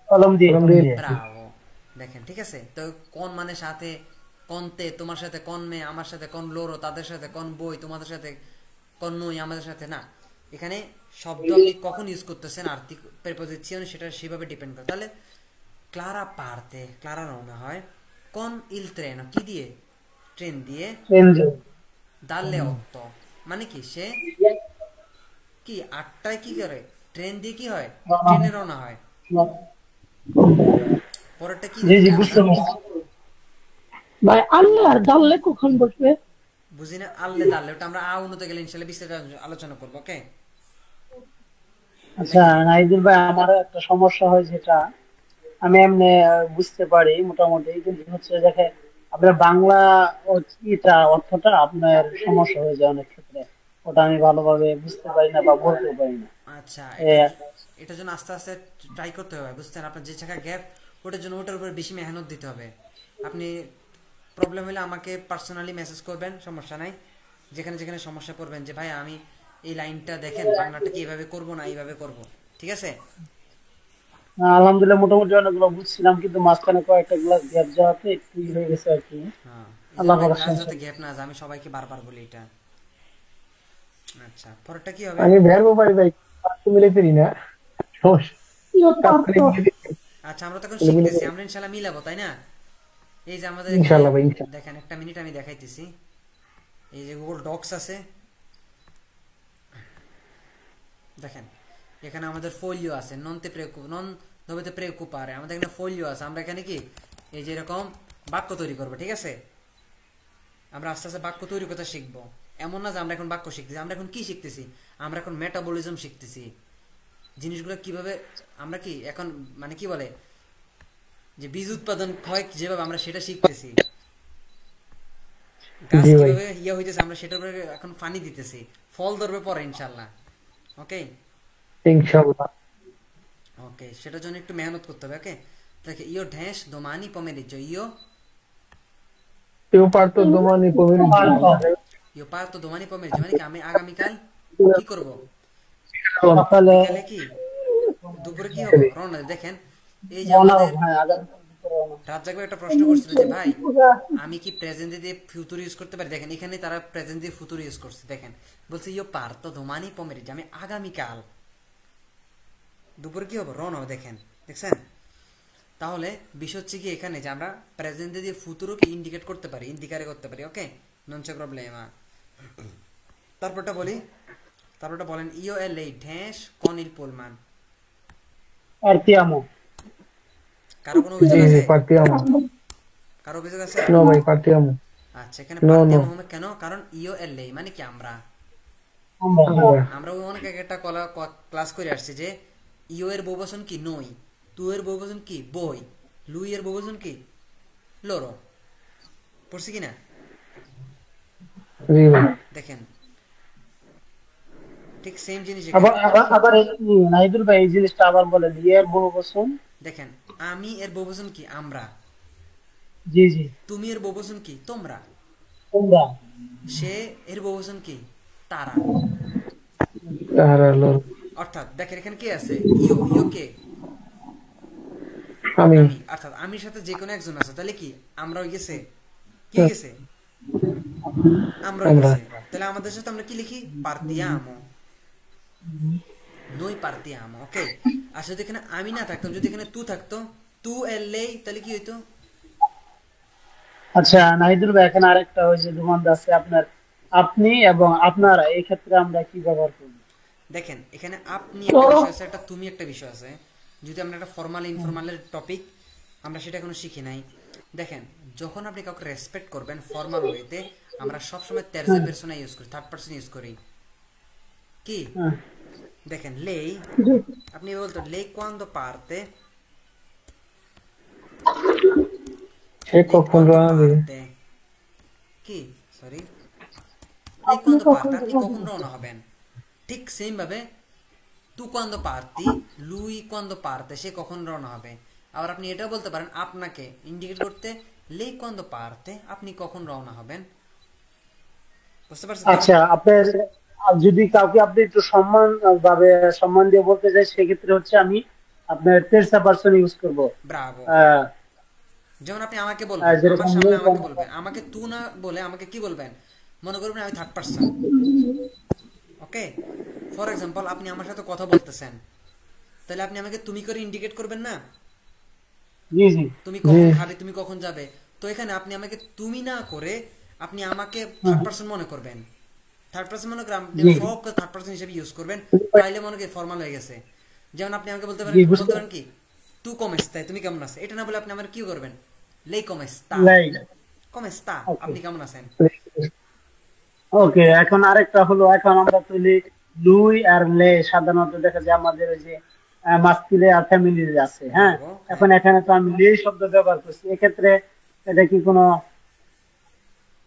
কলম দিয়ে, কলম কলম দিয়ে। দিয়ে। ব্রাভো, দেখেন ঠিক আছে। তো কোন মানে সাথে, কোনতে তোমার সাথে, কোন মে আমার সাথে, কোন লোরো তাদের সাথে, কোন বই তোমাদের সাথে, কোন নই আমাদের সাথে না। এখানে শব্দ আপনি কখন ইউজ করতেছেন, আর্টিক প্রেপোজিশন, সেটা সেভাবে ডিপেন্ড করে। তাহলে ক্লারা পারতে, ক্লারা রওনা হয় কোন ইল ট্রেন, কি দিয়ে? ট্রেন দিয়ে। ট্রেন দিয়ে। দালে অত্ত মানে কি, সে কি 8টায় কি করে, ট্রেন দিয়ে কি হয়, ট্রেনে রওনা হয়। পরেরটা কি জি জি, দেখি আমরা, বুঝতে পারছি। ভাই আল্লাহ আর দাল্লে কখন বসবে? বুঝি না, আল্লে দাল্লে, ওটা আমরা উন্নতে গেলে ইনশাল্লাহ বিস্তারিত আলোচনা করবো। ওকে, আচ্ছা নাইজুল ভাই, আমার একটা সমস্যা হয়, যেটা আমি এমনি বুঝতে পারি মোটামুটি, কিন্তু হচ্ছে দেখে আপনার বাংলা এটা অর্থটা আপনার সমস্যা হয়ে যায় অনেক ক্ষেত্রে, ওটা আমি ভালোভাবে বুঝতে পারি না বা বলতে পারি না। আচ্ছা এ, এটার জন্য আস্তে আস্তে ট্রাই করতে হবে, বুঝছেন? আপনার যে জায়গায় গ্যাপ, ওটার জন্য ওটার উপরে বেশি মেহনত দিতে হবে। আপনি প্রবলেম হলে আমাকে পার্সোনালি মেসেজ করবেন, সমস্যা নাই। যেখানে যেখানে সমস্যা পড়বেন যে ভাই আমি এই লাইনটা দেখেন, বাংলাটা কি এইভাবে করবো না এইভাবে করব, ঠিক আছে? আলহামদুলিল্লাহ মোটামুটি অনেকগুলো বুঝছিলাম, কিন্তু মাঝখানে কয়েকটা ক্লাস গ্যাপ যাওয়াতে একটু হয়ে গেছে আর কি। হ্যাঁ, এই জন্য আল্লাহ ভাই পাক ক্লাস সমস্যা যাতে গ্যাপ না যায়, আমি সবাইকে বারবার বলি এটা। আচ্ছা পরেরটা কি হবে? আমি ভেরবো পারি ভাই, পারতে মিলে ফেরি না। সমস্যা। Io তারপরে parto. মিলে দিই। আচ্ছা আমরা তখন মিলে শিখতেছি, দিই। আমরা ইনশাল্লাহ মিলাবো, তাই না? এই যে আমাদের এখানে ইনশাল্লাহ ভাই, ইনশাল্লাহ। দেখেন, একটা মিনিট আমি দেখাইতেছি। এই যে গুগল ডক্স আছে, দেখেন এখানে আমাদের ফোলিও আছে, নন দবেতে প্রেকুপারে, আমাদের এখানে ফোলিও আছে। আমরা এখানে কি এই যে এরকম বাক্য তৈরি করবো, ঠিক আছে? আমরা আস্তে আস্তে বাক্য তৈরি করতে শিখবো। এমন না যে আমরা এখন বাক্য শিখতেছি, আমরা এখন কি শিখতেছি? আমরা এখন মেটাবলিজম শিখতেছি, জিনিসগুলো কিভাবে আমরা কি এখন মানে কি বলে যে বীজ উৎপাদন হয় যেভাবে, আমরা সেটা শিখতেছি। গাছ জি ভাই। কিভাবে ইয়ে হইতেছে, আমরা সেটার উপরে এখন পানি দিতেছি, ফল ধরবে পরে ইনশাল্লাহ। ওকে ইনশাল্লাহ। ওকে, সেটার জন্য একটু মেহনত করতে হবে। ওকে, দেখে ইয়ো ঢেঁস দোমানি পমেরিজ্জো, কেউ পারতো দোমানি কমির। ইয়ো পার তো দোমানি পমেরিজ্জো মানে কি আমি আগামীকাল কি করব, সকালে বিকালে কি দুপুরে কি হবো, রওনা দেব। দেখেন এই যে মনে আমাদের হয় আগে রাজ্জাক ভাই একটা প্রশ্ন করছিল যে ভাই আমি কি প্রেজেন্ট দিয়ে ফিউচার ইউজ করতে পারি? দেখেন এখানে তারা প্রেজেন্ট দিয়ে ফিউচার ইউজ করছে। দেখেন বলছে ইয়ো পার তো দোমানি পমেরিজ্জো, আমি আগামীকাল দুপুরে কি হবো, রওনা হবে। দেখেন দেখছেন? তাহলে বিষয় হচ্ছে কি এখানে যে আমরা প্রেজেন্ট দিয়ে ফুতুরোকে ইন্ডিকেট করতে পারি, ইন্ডিকারে করতে পারি। ওকে, নন সে প্রবলেমা। তারপরটা বলি, তারপরটা বলেন ইও এল এই ঢেঁস কনিল পুলমান। পারতিয়ামো। কারো কোনো অভিযোগ জি জি, আছে? পারতিয়াম। কারো অভিযোগ আছে? নো ভাই, পারতিয়াম। আচ্ছা, এখানে নো নো। পারতিয়াম হবে কেন? কারণ ইও এল এই মানে কি আমরা আমরা আমরা অনেক আগে একটা ক্লাস করে আসছি যে ইও এর বহুবচন কি নই, তু এর বহুবচন কি বই, লুই এর বহুবচন কি লোরো। পড়ছি কিনা? জি ভাই। দেখেন ঠিক সেম জিনিস আবার এখানে। আবার আবার নাইদুল ভাই এই জিনিসটা আবার বলেন, ইয়ের বহুবচন। দেখেন আমি এর বহুবচন কি আমরা, জি জি, তুমি এর বহুবচন কি তোমরা। তোমরা সে এর বহুবচন কি তারা। তাহারা হলো অর্থাৎ দেখেন এখানে কি আছে, ইউ, ইউ কে আমি। আমি, অর্থাৎ আমির সাথে যে কোনো একজন আছে, তাহলে কি আমরা হয়ে গেছে, কি হয়ে গেছে, আমরা হয়ে গেছে। তাহলে আমাদের সাথে আমরা কি লিখি, partiamo, noi partiamo, ওকে। আর যদি এখানে আমি না থাকতাম, যদি এখানে তু থাকতো, তু e lei, তাহলে কি হইতো, আচ্ছা নাহিদুল ভাই, এখানে আরেকটা ওই যে দুমান্দ আছে আপনার আপনি এবং আপনারা, এই ক্ষেত্রে আমরা কি ব্যবহার করব? দেখেন এখানে আপনি একটা বিষয় আছে, একটা তুমি একটা বিষয় আছে। যদি আমরা একটা ফর্মাল ইনফর্মালের টপিক, আমরা সেটা এখনো শিখি নাই। দেখেন যখন আপনি কাউকে রেসপেক্ট করবেন ফর্মাল ওয়েতে, আমরা সবসময় তেরজে পারসোনা ইউজ করি, থার্ড পারসন ইউজ করি। কি দেখেন লেই, আপনি বলতো লেই কোয়ান্দো পারতে, সে কখন রওনা দিবে? কি সরি, লেই কোয়ান্দো পারতে, আপনি কখন রওনা হবেন। ঠিক সেম ভাবে তু কোয়ান্দো পারতি, লুই কোয়ান্দো পারতে, সে কখন রওনা হবে। আবার আপনি এটাও বলতে পারেন আপনাকে ইন্ডিকেট করতে, লেই কোয়ান্দো পারতে, আপনি কখন রওনা হবেন। বুঝতে পারছেন? আচ্ছা, আপনার যদি কাউকে আপনি একটু সম্মান দিয়ে বলতে চাই, সেক্ষেত্রে হচ্ছে আমি আপনার তেরসা পার্সন ইউজ করবো। ব্রাভো। আহ, যেমন আপনি আমাকে বলবেন, আমার সামনে আমাকে বলবেন, আমাকে তু না বলে আমাকে কি বলবেন, মনে করবেন আমি third person, okay. For example আপনি আমার সাথে কথা বলতেছেন, তাহলে আপনি আমাকে তুমি করে ইন্ডিকেট করবেন না, জি জি, তুমি কখন খাবে, তুমি কখন যাবে। তো এখানে আপনি আমাকে তুমি না করে আপনি আমাকে থার্ড পারসন মনে করবেন, থার্ড পারসন মনে করে আপনি সব থার্ড পারসন হিসেবে ইউজ করবেন, তাইলে মনে করি ফর্মাল হয়ে গেছে। যেমন আপনি আমাকে বলতে পারেন কি তু কমেস্তা, তুমি কেমন আছো, এটা না বলে আপনি আমার কি করবেন, লেই কমেস্তা, কমেস্তা, আপনি কেমন আছেন। ওকে। এখন আরেকটা হলো, এখন আমরা তুলি লুই আর লে, সাধারণত দেখা যায় আমাদের ওই যে মাস্কিলে আর ফ্যামিলি আছে, হ্যাঁ। এখন এখানে তো আমি লে শব্দ ব্যবহার করছি, এক্ষেত্রে এটা কি কোনো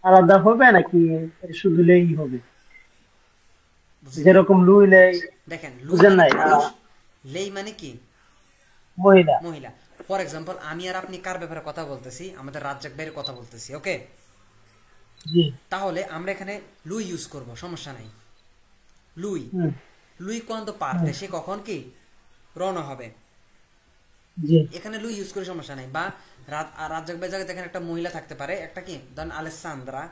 আলাদা হবে নাকি শুধু লেই হবে? যেরকম লুই লে, দেখেন বুঝেন নাই, লেই মানে কি মহিলা। মহিলা। ফর এক্সাম্পল আমি আর আপনি কার ব্যাপারে কথা বলতেছি, আমাদের রাজ্জাক ভাইয়ের কথা বলতেছি, ওকে। জি, তাহলে আমরা এখানে লুই ইউজ করব, সমস্যা নাই। লুই, লুই কোয়ান্দো পারতে, সে কখন কি রওনা হবে, জি, এখানে লুই ইউজ করে সমস্যা নাই। বা রাজ্জাক ভাই জায়গায় এখানে একটা মহিলা থাকতে পারে, একটা কি ধরেন আলেসান্দ্রা,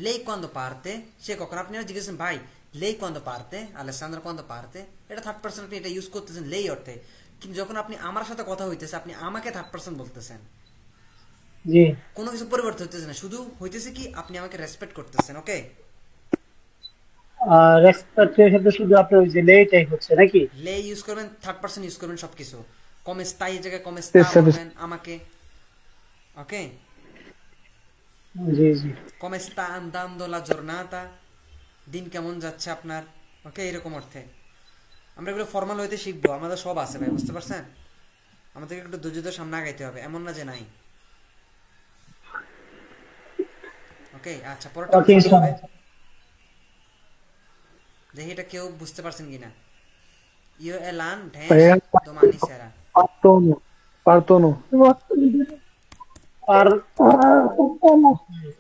লেই কোয়ান্দো পারতে, সে কখন, আপনি জিজ্ঞেসেন ভাই লেই কোয়ান্দো পারতে, আলেসান্দ্রা কোয়ান্দো পারতে, এটা থার্ড পারসন, আপনি এটা ইউজ করতেছেন লেই অর্থে। কিন্তু যখন আপনি আমার সাথে কথা হইতেছে, আপনি আমাকে থার্ড পারসন বলতেছেন, জি, কোনো কিছু পরিবর্তন হইতেছে না, শুধু হইতেছে কি আপনি আমাকে রেসপেক্ট করতেছেন, ওকে। রেসপেক্টের ক্ষেত্রে শুধু আপনার ওই যে লেটাই হচ্ছে নাকি? লে ইউজ করবেন, থার্ড পারসন ইউজ করবেন সবকিছু। কমেস্তা এই জায়গায় কমেস্তা বলবেন আমাকে, ওকে। জি জি, কমেস্তা আন্দান্দো লা জর্নাতা, দিন কেমন যাচ্ছে আপনার, ওকে, এরকম অর্থে। আমরা এগুলো ফর্মাল হইতে শিখবো, আমাদের সব আছে ভাই, বুঝতে পারছেন। আমাদেরকে একটু ধৈর্য সামনে আগাইতে হবে, এমন না যে নাই, ওকে। আচ্ছা পরেরটা হবে, দেখি এটা কেউ বুঝতে পারছেন কিনা। ইউ এলান ঢেস দোমানি সেরা, পারতোনো, পারতোনো,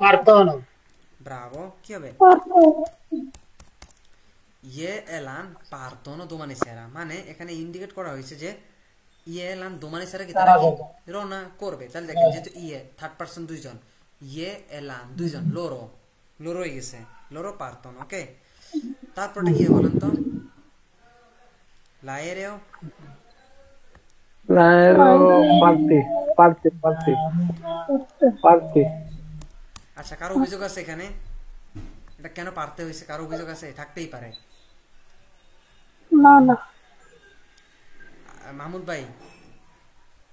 পারতোনো, ব্রাভো। কি হবে, ইয়ে এলান পারতোনো দোমানি সেরা, মানে এখানে ইন্ডিকেট করা হয়েছে যে ইয়ে এলান দোমানি সেরা কি তারা কি রওনা করবে। তাহলে দেখেন যেহেতু ইয়ে থার্ড পারসন দুইজন, ইয়ে এলান দুইজন, লোরো, লোরো হয়ে গেছে, লোরো পারতোনো, ওকে। তারপরে কি বলেন তো, লায়েরেও, পারতে, পারতে, পারতে, পারতে। আচ্ছা কারো অভিযোগ আছে এখানে, এটা কেন পারতে হয়েছে, কারো অভিযোগ আছে, থাকতেই পারে। না না, মাহমুদ ভাই,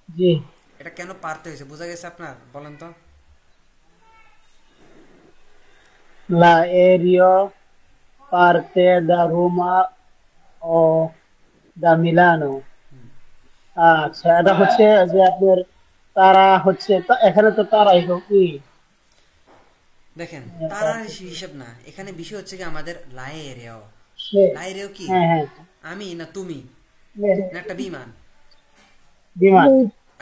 জি, এটা কেন পারতে হয়েছে বোঝা গেছে আপনার, বলেন তো। লা এরিও পার্তে দা রোমা ও দা মিলানো। আচ্ছা, এটা হচ্ছে যে আপনার তারা হচ্ছে, এখানে তো তারাই কি, দেখেন তারা হিসাব না, এখানে বিষয় হচ্ছে কি আমাদের লায়েরেও, লায়েরেও কি হ্যাঁ হ্যাঁ, আমি না তুমি না একটা বিমান। বিমান,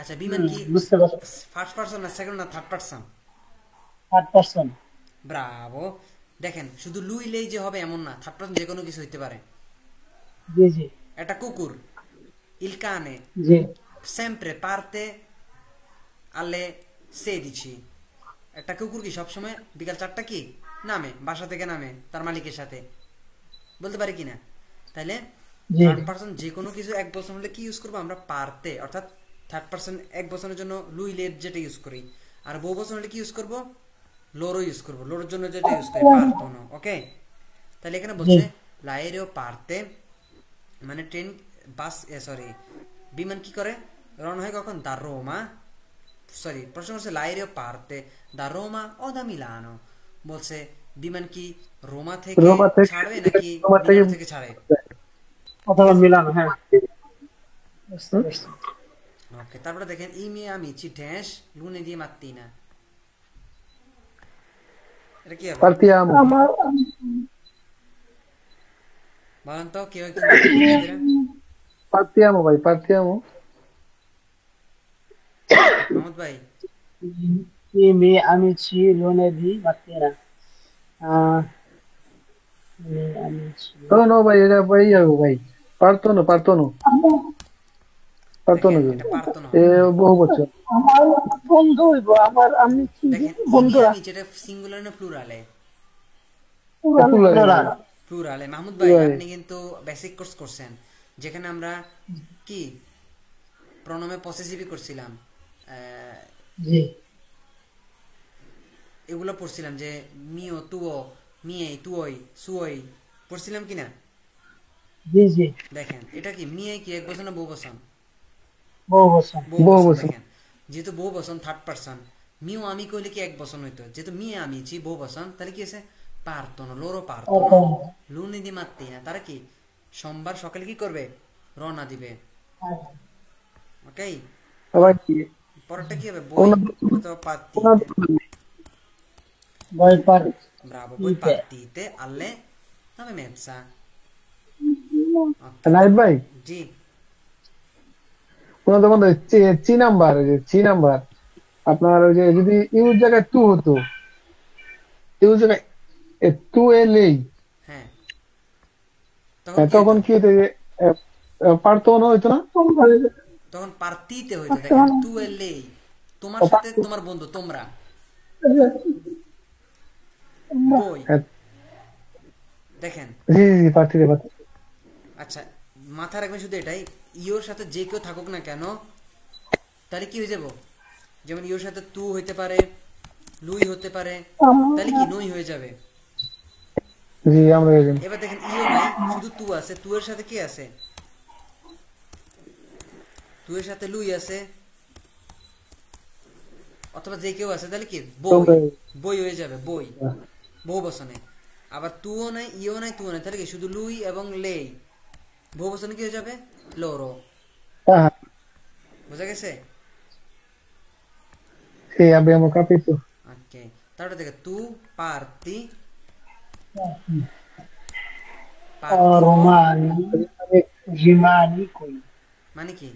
আচ্ছা বিমান কি বুঝতে পারছি, ফার্স্ট পারসন না সেকেন্ড না third person? Third person. Bravo. দেখেন শুধু লুই লেই যে হবে এমন না, থার্ড পারসন যে কোনো কিছু হইতে পারে। জি জি একটা কুকুর, il cane জি sempre parte alle 16। একটা কুকুর কি সবসময় বিকাল 4টা কি নামে, বাসা থেকে নামে তার মালিকের সাথে, বলতে পারি কিনা? তাইলে জি থার্ড পারসন যে কোনো কিছু এক বচন হলে কি ইউজ করবো আমরা? পারতে। অর্থাৎ থার্ড পারসন এক বচনের জন্য লুই লের যেটা ইউজ করি, আর বহু বচন হলে কি ইউজ করবো? লোরো ইউজ করবো, লোরোর জন্য যেটা ইউজ করি পারতো না। ওকে, তাহলে এখানে বলছে লাইরেও পারতে, মানে ট্রেন বাস সরি বিমান কি করে রওনা হয় কখন? দা রোমা, সরি প্রশ্ন করছে লাইরেও পারতে দা রোমা ও দা মিলানো। বলছে বিমান কি রোমা থেকে রোমা থেকে ছাড়বে নাকি রোমা থেকে মিলানো থেকে ছাড়ে? অথবা মিলানো, হ্যাঁ বুঝতে পারছি। ওকে, তারপরে দেখেন ই মিয়া আমিচি ড্যাশ লুনে দিয়ে মারতি না, এটা কি হবে? partiamo আমার বলেন তো কেউ একটু partiamo ভাই partiamo মোহাম্মদ ভাই। I miei amici lunedì mattina. Ah, i miei amici. no no ভাই এটা ভাই যাবো ভাই পারতো না দেখেন না এটা পারতো না। এ বহু বছর আমার বন্ধু হইব, আমার আমি দেখেন বন্ধুরা আমি যেটা সিঙ্গুলার না প্লুরালে? Plural. প্লুরালে। মাহমুদ ভাই Plural. আপনি কিন্তু বেসিক কোর্স করছেন, যেখানে আমরা কি প্রণমে পসেসিভই করছিলাম, জি এগুলো পড়ছিলাম যে মিও তুও মিয়ে তুই সুই পড়ছিলাম কিনা? জি জি দেখেন এটা কি মিয়ে কি এক বচন না বহু বচন? বহু বছর। বহু বহু বচন। বচন। দেখেন যেহেতু বহু বচন থার্ড পারসন, মিও আমি কইলে কি এক বচন হইতো, যেহেতু মিয়ে আমি ছি বহু বচন, তাহলে কি আছে? পারতো না, লোরো পারতো না, লুনি দি মারতি না। তারা কি সোমবার সকালে কি করবে? রওনা দিবে। ওকে, আবার কি পরেরটা কি হবে? বই অথবা পাত্তিতে। Voi par ব্রাভো, বই পাত্তিতে আল্লে নামে মেপসা। নাইট ভাই জি কোনো তখন চি নাম্বার আপনার ওই যে যদি ইউর জায়গায় টু হতো, ইউর জায়গায় টু এলেই হ্যাঁ, তখন কি হতো যে, পারতো না হইতো না তখন পার্টিতে হইতো। দেখেন তু এলেই তোমার সাথে তোমার বন্ধু তোমরা, বই। দেখেন জি পার্থিতে আচ্ছা মাথা রাখবেন শুধু এটাই, ইওর সাথে যে কেউ থাকুক না কেন তাহলে কি হয়ে যাব? যেমন ইওর সাথে তু হইতে পারে, লুই হতে পারে, তাহলে কি নই হয়ে যাবে। জি আমরা এবার দেখেন ইও নাই, শুধু তু আছে, তু এর সাথে কি আছে? তু এর সাথে লুই আছে অথবা যে কেউ আছে, তাহলে কি বই, বই হয়ে যাবে বই বহু বচনে। আবার তুও নাই, ইও নাই, তুও নাই, তাহলে কি শুধু লুই এবং লেই বহু বচনে কি হয়ে যাবে? লোরো। বুঝা গেছে? sì abbiamo capito ওকে, তারপরে দেখে তু পার্তি romani, rimani qui. মানে কি?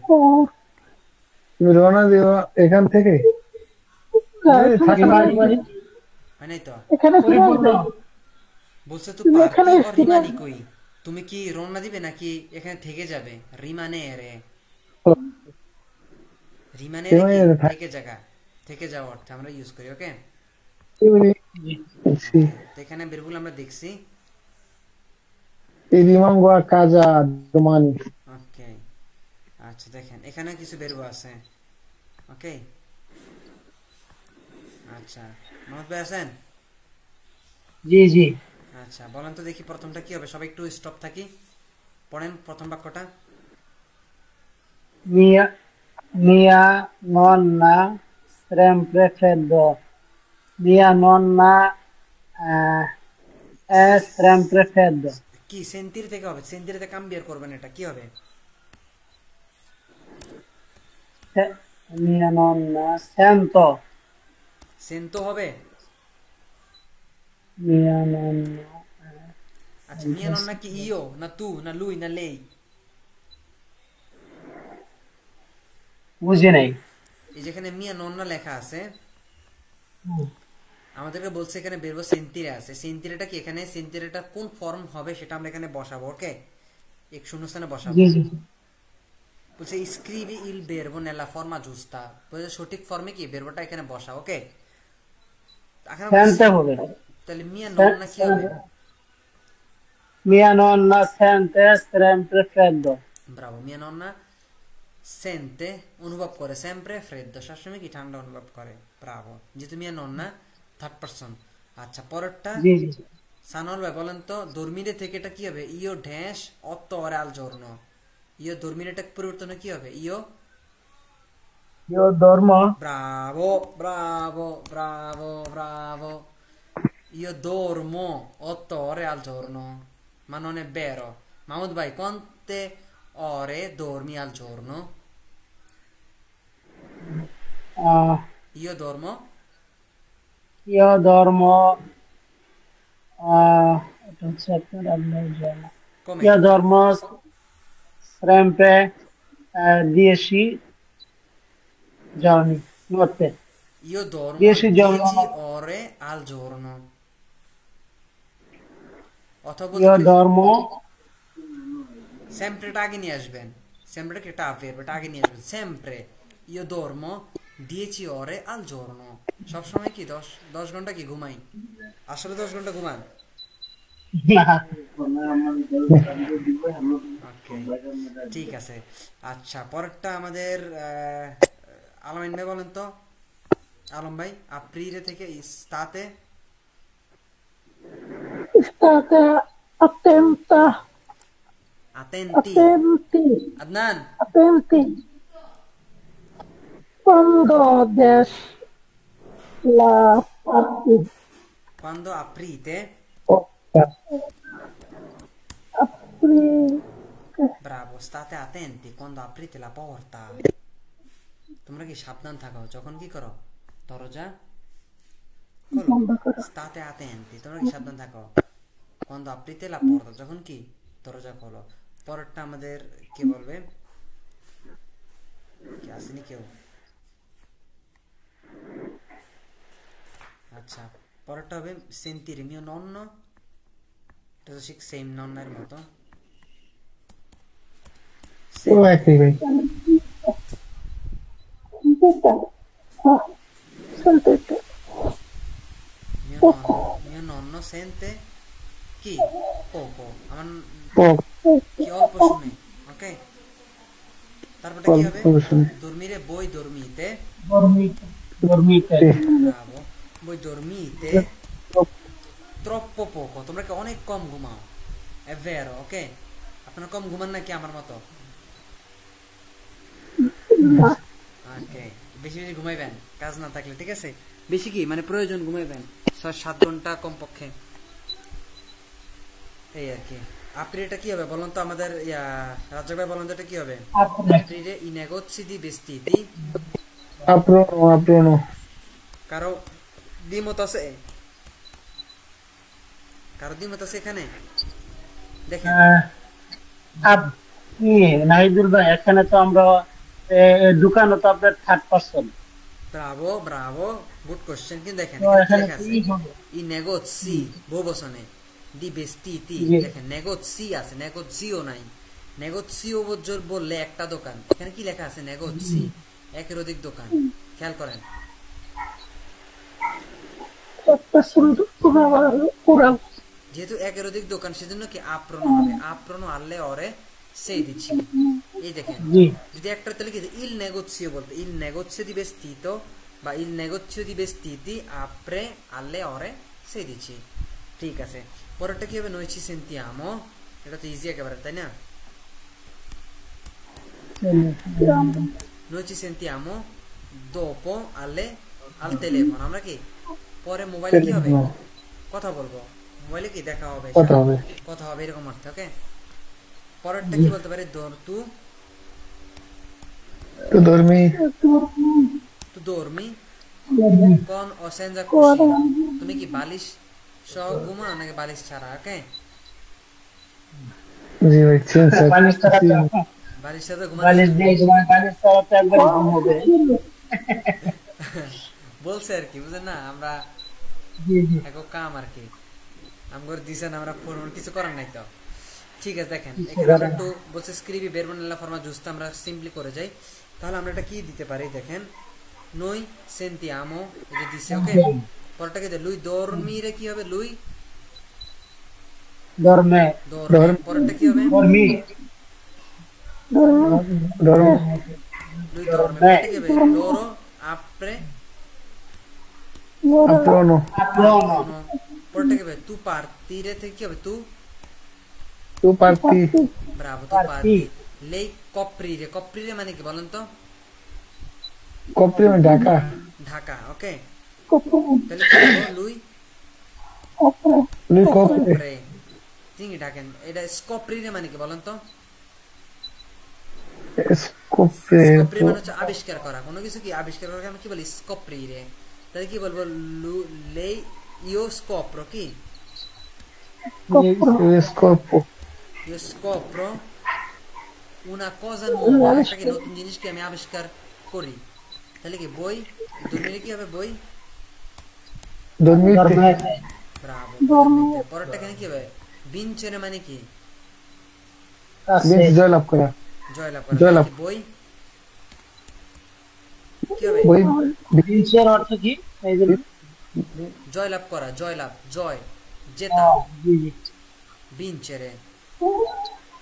তুমি রওনা দিও এখান থেকে Rimani মানে হয় নাই তো? এখানে বলছে তো তুমি পার্তি এখানে ও রিমানি কই, তুমি কি রওনা দিবে নাকি এখানে থেকে যাবে? রিমানে রে, রিমানে রে কি থেকে জায়গা, থেকে যাওয়া অর্থে আমরা ইউজ করি। ওকে, sì তো এখানে বেরগুলো আমরা দেখছি। e rimango a casa domani ওকে, আচ্ছা দেখেন এখানে কিছু বেরবো আছে। ওকে, আচ্ছা মোহাম্মদ ভাই আছেন? জি জি আচ্ছা বলেন তো দেখি প্রথমটা কি হবে, সবাই একটু স্টপ থাকি, পড়েন প্রথম বাক্যটা। mia mia nonna sempre freddo. Mia nonna è sempre freddo. কি সেন্তির থেকে হবে? সেন্তিরিতে কাম্বিয়ার করবেন, এটা কি হবে? Mia nonna sento. সেন্তো হবে। Mia nonna আচ্ছা মিয়া নন নাকি ইও না তু না লুই না লেই? বুঝি নাই। এই যেখানে মিয়া নন্না লেখা আছে, আমাদেরকে বলছে এখানে বেরবো সেন্তিরে আছে, সেন্তিরেটা কি এখানে, সেন্তিরেটা কোন ফর্ম হবে সেটা আমরা এখানে বসাবো। ওকে, এক শূন্যস্থানে বসাবো। জি জি বলছে স্ক্রিবি ইল বেরবো নেলা ফর্মা জুস্তা, বলছে সঠিক ফর্মে কি বেরবোটা এখানে বসা। ওকে, সেন্তে হবে, তাহলে মিয়া নন্না কি হবে? mia nonna sente sempre freddo, bravo, মিয়া নন্না সেন্তে অনুভব করে, সেম্প্রে ফ্রেদ্দো সবসময় কি ঠান্ডা অনুভব করে। ব্রাভো, যেহেতু মিয়া নন্না থার্ড পারসন। আচ্ছা পরেরটা জি জি সানল ভাই বলেন তো, দর্মিরে থেকে এটা কি হবে? ইও ড্যাশ অত্ত অরে আল জর্ন, ইও দর্মিরেটা পরিবর্তন কি হবে? ইও io dormo, Bravo Bravo Bravo Bravo, io dormo 8 ore al giorno, ma non è vero. Mahmoud vai, quante ore dormi al giorno? ah, Io dormo io dormo এটা হচ্ছে আপনার আল্লাহ জানে। come? io dormo sempre 10 giorni notte, Io dormo 10 giorni 10 ore al giorno. অথবা বলতে io পারি dormo সেম্প্রেটা আগে নিয়ে আসবেন, সেম্প্রে কি এটা ভার্বটা আগে নিয়ে আসবেন। সেম্প্রে io dormo 10 ore al giorno, সব সময় কি 10 ঘন্টা কি ঘুমাই? আসলে 10 ঘন্টা ঘুমান? ওকে, ঠিক আছে। আচ্ছা পরেরটা আমাদের আলমিন ভাই বলেন তো, আলম ভাই আপ্রিলে থেকে স্তাতে State attenta, আতেন্তি, attenti, Adnan attenti. Quando des la partita, quando aprite, apri, bravo, state attenti quando aprite la porta, তোমরা কি সাবধান থাকো যখন কি করো দরজা খোলো। state attenti, তোমরা কি সাবধান থাকো quando aprite la porta, যখন কি দরজা খোলো। পরেরটা আমাদের কে বলবে? কি আসেনি কেউ? আচ্ছা পরেরটা হবে সেন্তিরে মিও নন্ন, এটা তো ঠিক সেম নন্নার মতো। ও একই ভাই। sentite, mio nonno sente কি poco, আমার প- কি অল্প শুনে। ওকে, তারপরে কি হবে? অল্প শুনে। dormire voi dormite, dormite, bravo, voi dormite troppo poco, তোমরা কি অনেক কম ঘুমাও। è vero, ওকে, আপনারা কম ঘুমান নাকি আমার মতো? ওকে, বেশি বেশি ঘুমাইবেন কাজ না থাকলে, ঠিক আছে? বেশি কি মানে প্রয়োজন ঘুমাইবেন 6-7 ঘন্টা কমপক্ষে, এই আর কি। আপ্রিলটা কি হবে বলুন তো আমাদের, রাজ্জাক ভাই বলুন তো এটা কি হবে? আপ্রিলে i negozi di vestiti, aprono কারো দ্বিমত আছে? কারো দ্বিমত আছে এখানে? দেখেন আপনি নাহিদুল ভাই, এখানে তো আমরা দোকানে তো আপনার third person, Bravo Bravo, good question. কিন্তু দেখেন তো এখানে কি এখানে লেখা আছে? কি হবে? i negozi বহুবচনে di vestiti, জি। দেখেন negozi আছে, negozio নাই। negozio বললে একটা দোকান, এখানে কি লেখা আছে? negozi, একের অধিক দোকান। খেয়াল করেন, একটা সুন্দর পুরা যেহেতু একের অধিক দোকান সেজন্য কি আপ্রনো হবে, আপ্রনো আনলে অরে সেই দিচ্ছি। এই দেখেন, জি যদি একটা তাহলে কি il negozio বলতে il negozio di vestito বা il negozio di vestiti apre alle ore 16, ঠিক আছে। পরেরটা কি হবে? noi ci sentiamo, এটা তো ইজি একেবারে, তাই না? noi ci sentiamo dopo al telefono, আমরা কি পরে মোবাইলে কি হবে? কথা বলবো, মোবাইলে কি দেখা হবে, কথা হবে। কথা হবে এরকম অর্থ। ওকে, পরেরটা কি বলতে পারে? তো dormi tu dormi con o senza cuscino, তুমি কি বালিশ সহ ঘুমাও নাকি বালিশ ছাড়া? ওকে, জি ভাই senza বালিশ ছাড়া তো, বালিশ ছাড়া ঘুমাতে বালিশ দিয়ে ঘুমায়, বালিশ ছাড়া তো একবার ঘুম হবে। বলছে আর কি, বুঝলেন না? আমরা জি জি এখন কাম আর কি আমগর দিছেন আমরা ফোন কিছু করার নাই তো ঠিক আছে দেখেন এখানে আমরা একটু বলছে স্ক্রিবি verbo nella forma giusta আমরা সিম্পলি করে যাই তাহলে আমরা এটা কি দিতে পারি দেখেন noi sentiamo এই যে দিছে ওকে পরটা কি lui dormire কি হবে lui dorme dorme পরটা কি হবে dormi ধরো lui dorme পরটা কি হবে loro apre আপ্রনো aprono no পরটা কি হবে tu partire থেকে কি হবে tu তু party bravo tu Parti. parti lei coprire মানে কি বলেন তো কপ্রিমে ঢাকা ঢাকা ওকে Copre. তাহলে কি হলো lui Copre. লুই কপ্রে copre ঠিক ঢাকেন এটা scoprire মানে কি বলেন তো কপ্রে scoprire মানে হচ্ছে আবিষ্কার করা কোনো কিছু কি আবিষ্কার করা আমরা কি বলি scoprire তাহলে কি বলবো lei io scopro কি স্কোপো io scopro una cosa nuova একটা কি নতুন জিনিসকে আমি আবিষ্কার করি তাহলে কি বই দুর্মিরে কি হবে বই dormite dormete ব্রাভো দুর্মিরে পরেরটা এখানে কি হবে vincere মানে কি বিন tasse জয়লাভ করা জয়লাভ করা জয়লাভ। তাহলে কি বই কি হবে বই vincere অর্থ কি এই যে জয়লাভ করা জয়লাভ জয় জেতা জি জি vincere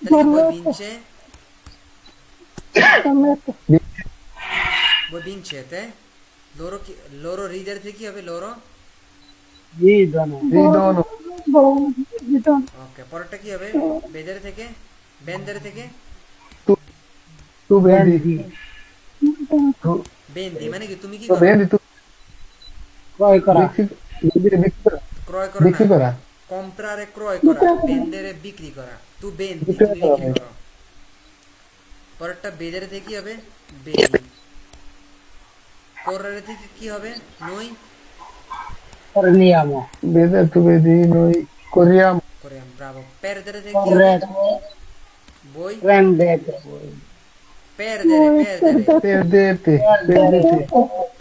তাহলে কি বই vince Dormete. voi vincete loro ridere থেকে কি হবে loro ridono রিদনো Bidon. ওকে পরেরটা কি হবে বেদের থেকে বেন্দের থেকে তু বেন্দি vendi বেন্দি মানে কি তুমি কি তো করো বেন্দি তু ক্রয় করা বিক্রি করা ক্রয় করা বিক্রি না করা comprare ক্রয় করা বেন্দেরে বিক্রি করা তু বেন্দি বিক্রি তুমি করা বিক্রি করো পরেরটা বেদের থেকে কি হবে বেদি correre থেকে কি হবে noi forniamo বেদে তু বেদি নই কোরিয়াম corriamo bravo perdere থেকে কি হবে corretto voi vendete perdere পেরদেতে পেরদেতে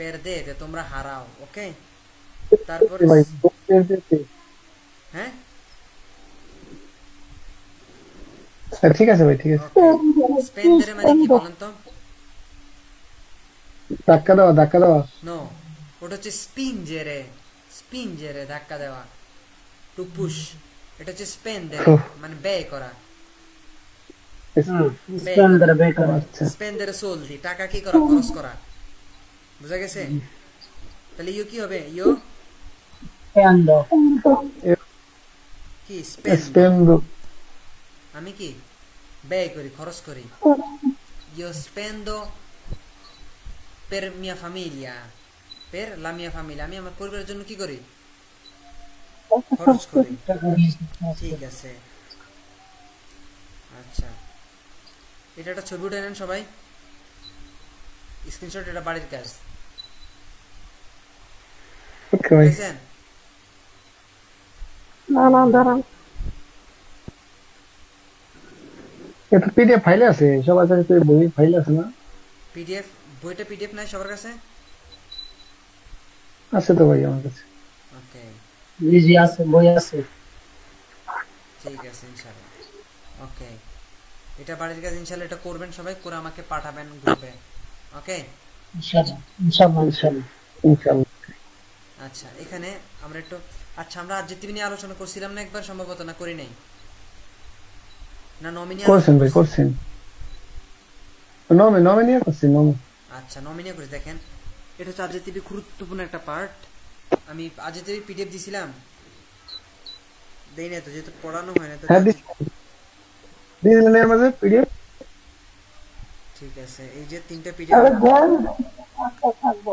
perdete তোমরা হারাও ওকে তারপর ভাই পেরদেতে হ্যাঁ ঠিক আছে ভাই ঠিক আছে ওকে spendere মানে কি বলেন তো ধাক্কা দেওয়া নো ওটা হচ্ছে স্পিঞ্জেরে ধাক্কা দেওয়া টু পুশ এটা হচ্ছে স্পেন্ডারে উফ। মানে ব্যয় করা spendere becare আচ্ছা স্পেন্ডারে সোলদি টাকা কি করা খরচ করা বুঝা গেছে তাহলে ইউ কি হবে ইউ spendo কি স্পেন্ড স্পেন্ডো আমি কি ব্যয় করি খরচ করি io spendo per mia famiglia per la mia famiglia আমি আমার পরিবারের জন্য কি করি খরচ করি ঠিক আছে আচ্ছা এটা একটা ছবি উঠে নেন সবাই স্ক্রিনশট এটা বাড়ির কাজ ওকে ভাই বুঝছেন না দাঁড়ান এটা পিডিএফ ফাইলে আছে সবার কাছে বই ফাইল আছে না পিডিএফ বইটা পিডিএফ নাই সবার কাছে আছে তো ভাই আমার কাছে ওকে জি জি আছে বই আছে ঠিক আছে ইনশাআল্লাহ ওকে এটা বাড়ির কাজ ইনশাআল্লাহ এটা করবেন সবাই করে আমাকে পাঠাবেন গ্রুপে ওকে ইনশাআল্লাহ ইনশাআল্লাহ ইনশাআল্লাহ আচ্ছা এখানে আমরা একটু আচ্ছা আমরা adjective নিয়ে আলোচনা করছিলাম না একবার সম্ভবত না করি নাই না নমিনি করছেন ভাই করছেন নমিনিয়া করছেন আচ্ছা নমিনি করে দেখেন এটা হচ্ছে adjective গুরুত্বপূর্ণ একটা পার্ট আমি adjective পিডিএফ দিছিলাম দেই না তো যেহেতু পড়ানো হয় না তো হ্যাঁ দিলেন এর মাঝে পিডিএফ ঠিক আছে এই যে তিনটা আরে পিডিএফ দেন আচ্ছা থাকবো